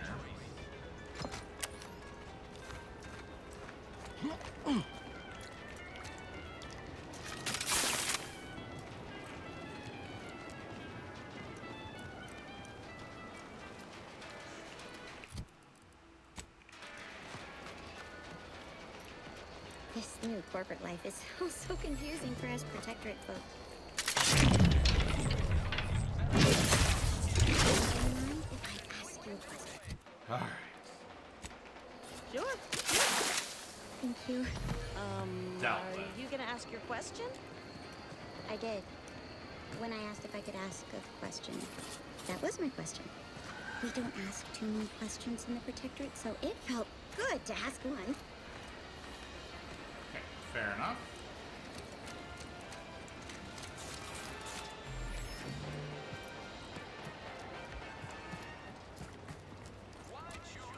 This new corporate life is so confusing for us Protectorate folk. Do you mind if I ask you a question? Alright. Sure. Thank you. Dealt Are with. you gonna ask your question? I did. When I asked if I could ask a question, that was my question. We don't ask too many questions in the Protectorate, so it felt good to ask one. Okay, fair enough.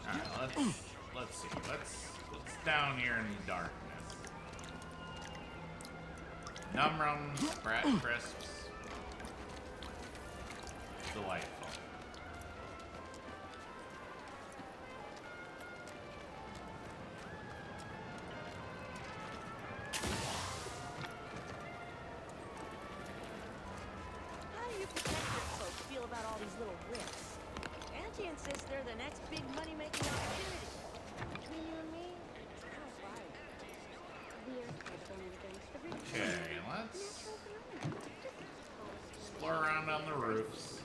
Alright, let's see. Let's down here in the darkness. Num rum, brat crisps. Delightful. How do you Protectorate folks feel about all these little risks? Auntie insists they're the next big money-making opportunity. Between you and me, I don't buy it. We're going against the rich. Okay, let's explore around on the roofs.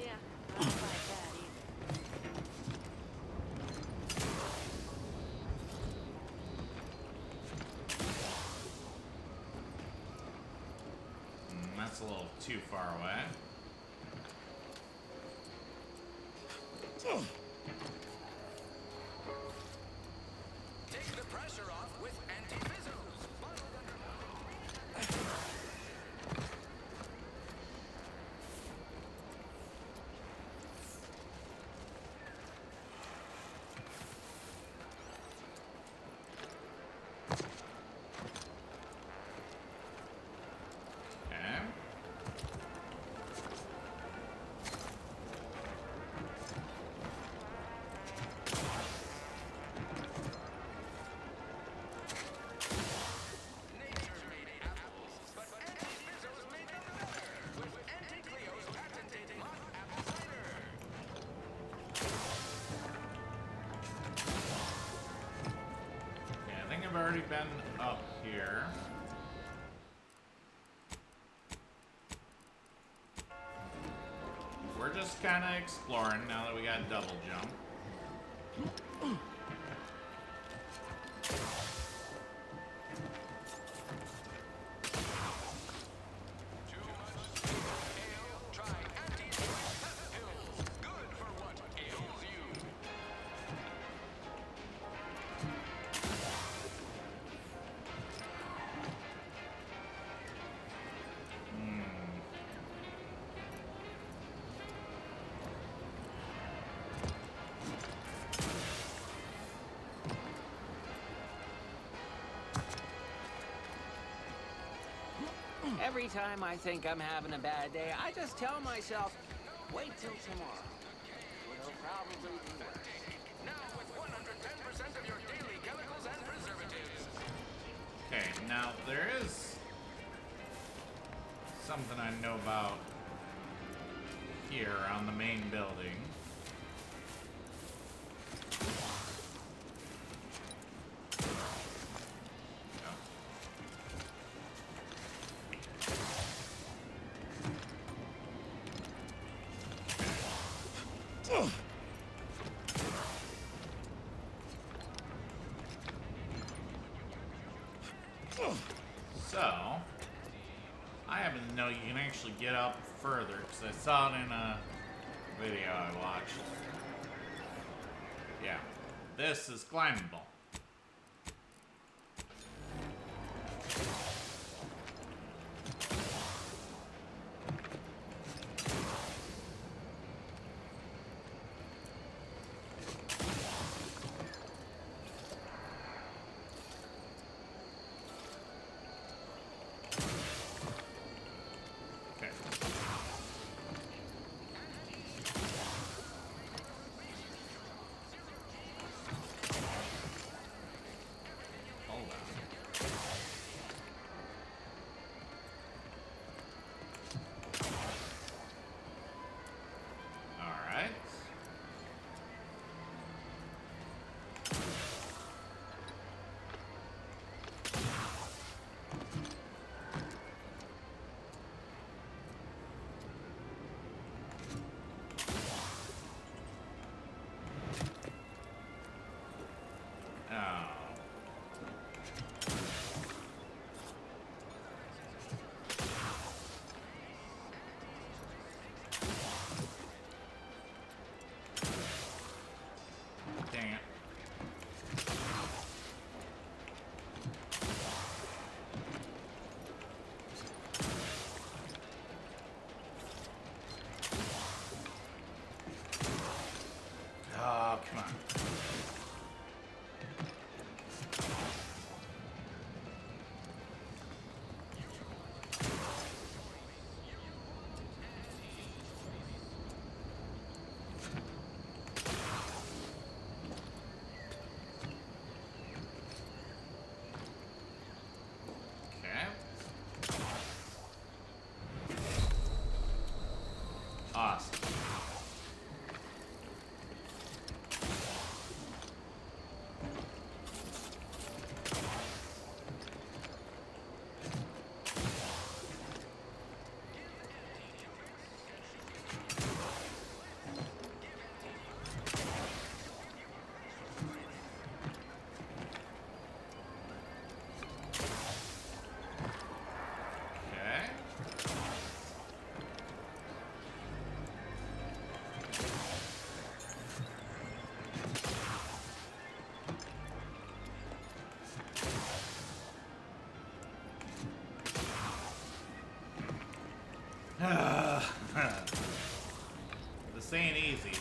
Yeah, I don't buy that either. That's a little too far away. Take the pressure off with anti-fizzos. Okay. Okay, I think I've already been up here. We're just kind of exploring now that we got double jump. Every time I think I'm having a bad day, I just tell myself, wait till tomorrow. It'll probably be worse. Now with 110% of your daily chemicals and preservatives. Okay, now there is something I know about here on the main building. So, I happen to know you can actually get up further because I saw it in a video I watched. Yeah, this is climbable. This ain't easy.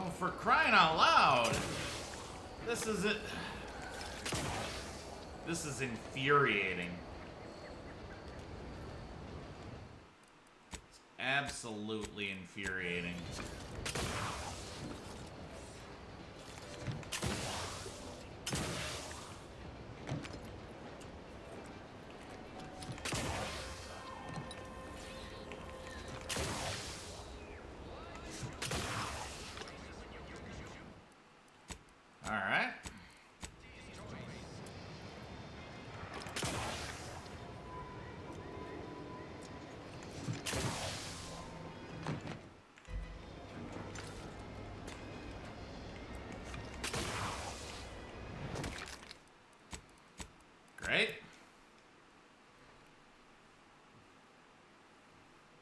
Oh, for crying out loud! This is it. This is infuriating. It's absolutely infuriating. Alright. Great.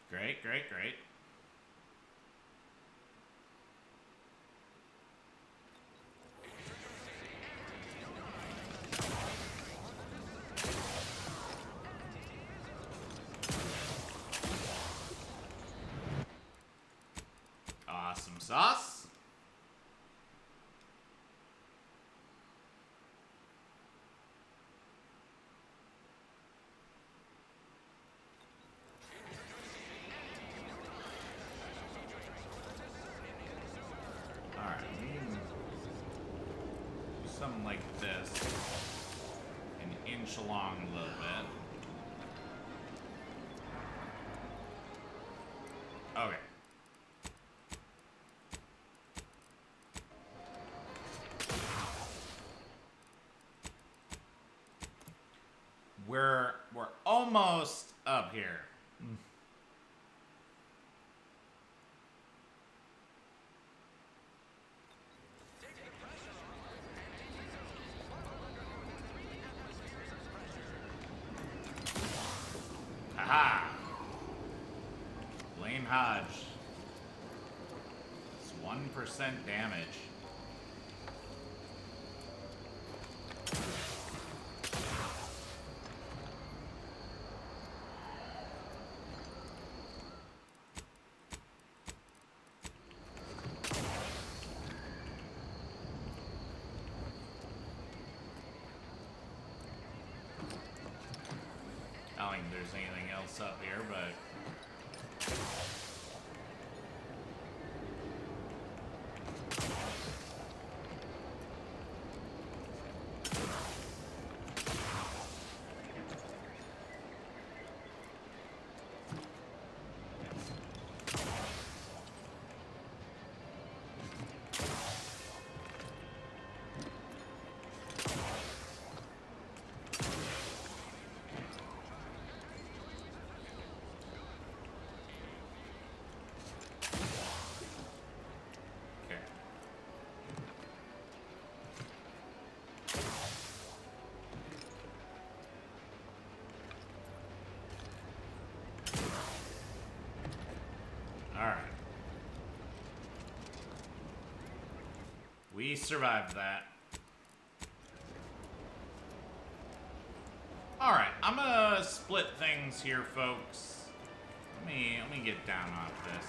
Great, great, great. Awesome sauce. Alright, we can do something like this. An inch along a little bit. Okay. We're almost up here. Haha. Blame Hodge. It's 1% damage. I don't think there's anything else up here, but... Alright. We survived that. Alright, I'm gonna split things here, folks. Let me get down off this.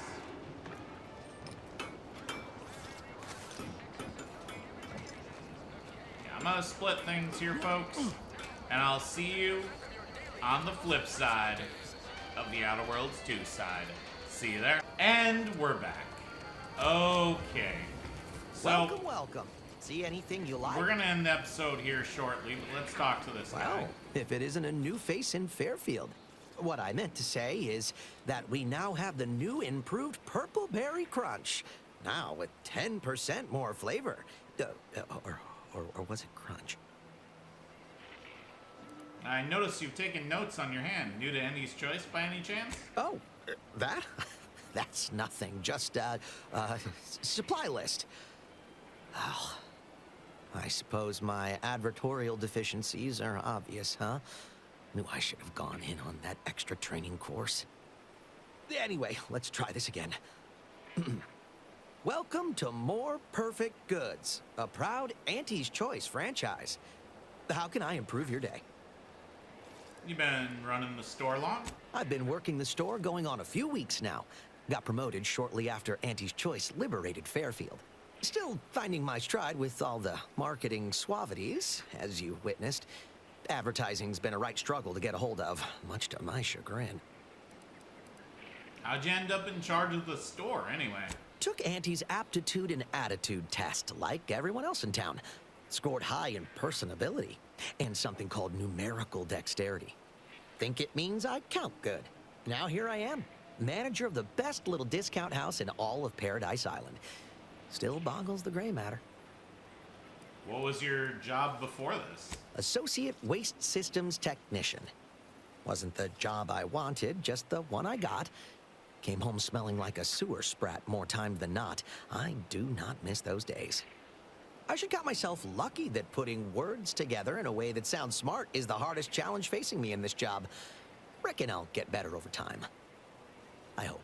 Yeah, I'm gonna split things here, folks. And I'll see you on the flip side of the Outer Worlds 2 side. See you there. And we're back. Okay. So, welcome, welcome. See anything you like? We're gonna end the episode here shortly, but let's talk to this guy. Well, if it isn't a new face in Fairfield. What I meant to say is that we now have the new improved Purple Berry Crunch. Now with 10% more flavor. or was it crunch? I notice you've taken notes on your hand. New to Andy's Choice by any chance? Oh, that? That's nothing. Just, supply list. Oh, I suppose my advertorial deficiencies are obvious, huh? Knew I should have gone in on that extra training course. Anyway, let's try this again. Welcome to More Perfect Goods, a proud Auntie's Choice franchise. How can I improve your day? You been running the store long? I've been working the store going on a few weeks now. Got promoted shortly after Auntie's Choice liberated Fairfield. Still finding my stride with all the marketing suavities, as you witnessed. Advertising's been a right struggle to get a hold of, much to my chagrin. How'd you end up in charge of the store, anyway? Took Auntie's aptitude and attitude test, like everyone else in town. Scored high in personability, and something called numerical dexterity. Think it means I count good. Now here I am, manager of the best little discount house in all of Paradise Island. Still boggles the gray matter. What was your job before this? Associate Waste Systems Technician. Wasn't the job I wanted, just the one I got. Came home smelling like a sewer sprat more times than not. I do not miss those days. I should count myself lucky that putting words together in a way that sounds smart is the hardest challenge facing me in this job. Reckon I'll get better over time. I hope.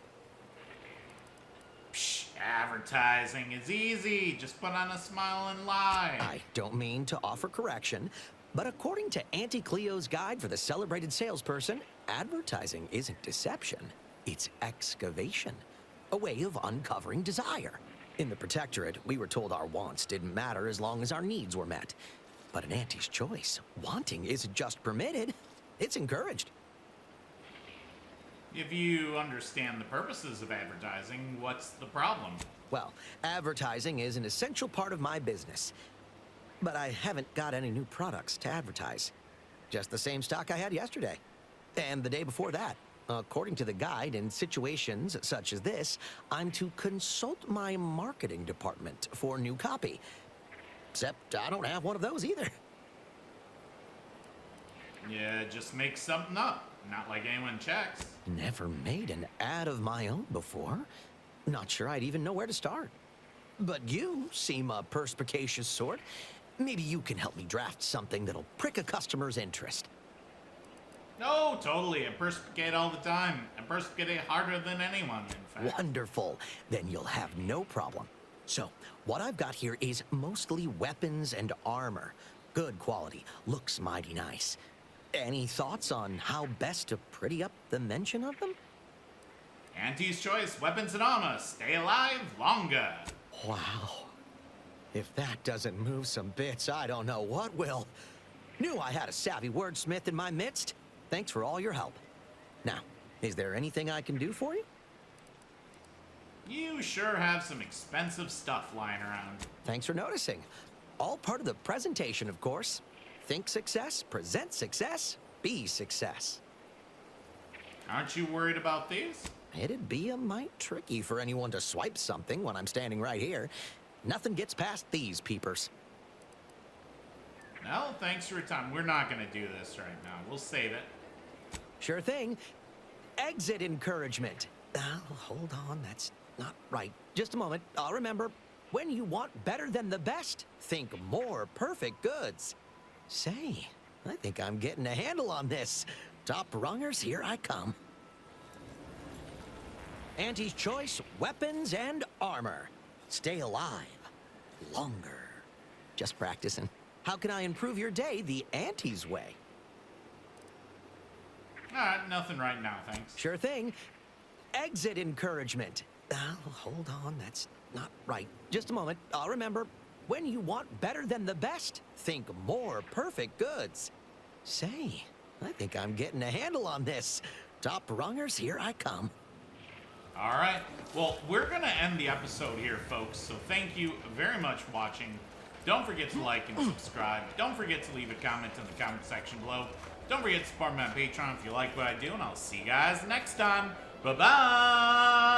Psh, advertising is easy. Just put on a smile and lie. I don't mean to offer correction, but according to Auntie Cleo's guide for the celebrated salesperson, advertising isn't deception, it's excavation. A way of uncovering desire. In the Protectorate, we were told our wants didn't matter as long as our needs were met. But in Auntie's Choice, wanting isn't just permitted, it's encouraged. If you understand the purposes of advertising, what's the problem? Well, advertising is an essential part of my business. But I haven't got any new products to advertise. Just the same stock I had yesterday. And the day before that. According to the guide, in situations such as this, I'm to consult my marketing department for new copy. Except I don't have one of those either. Yeah, just make something up. Not like anyone checks. Never made an ad of my own before. Not sure I'd even know where to start. But you seem a perspicacious sort. Maybe you can help me draft something that'll prick a customer's interest. No, totally. I perspicate all the time. I perspicate harder than anyone, in fact. Wonderful. Then you'll have no problem. So, what I've got here is mostly weapons and armor. Good quality. Looks mighty nice. Any thoughts on how best to pretty up the mention of them? Auntie's Choice, weapons and armor. Stay alive longer. Wow. If that doesn't move some bits, I don't know what will. Knew I had a savvy wordsmith in my midst. Thanks for all your help. Now, is there anything I can do for you? You sure have some expensive stuff lying around. Thanks for noticing. All part of the presentation, of course. Think success, present success, be success. Aren't you worried about these? It'd be a mite tricky for anyone to swipe something when I'm standing right here. Nothing gets past these peepers. No, thanks for your time. We're not going to do this right now. We'll save it. Sure thing. Exit encouragement. Hold on, that's not right. Just a moment, I'll remember. When you want better than the best, think more perfect goods. Say, I think I'm getting a handle on this. Top rungers, here I come. Auntie's Choice, weapons and armor. Stay alive longer. Just practicing. How can I improve your day the Auntie's way? Nothing right now, thanks. Sure thing. Exit encouragement. Hold on, that's not right. Just a moment, I'll remember. When you want better than the best, think more perfect goods. Say, I think I'm getting a handle on this. Top rungers, here I come. All right. Well, we're going to end the episode here, folks. So thank you very much for watching. Don't forget to like and subscribe. Don't forget to leave a comment in the comment section below. Don't forget to support me on Patreon if you like what I do, and I'll see you guys next time. Bye-bye!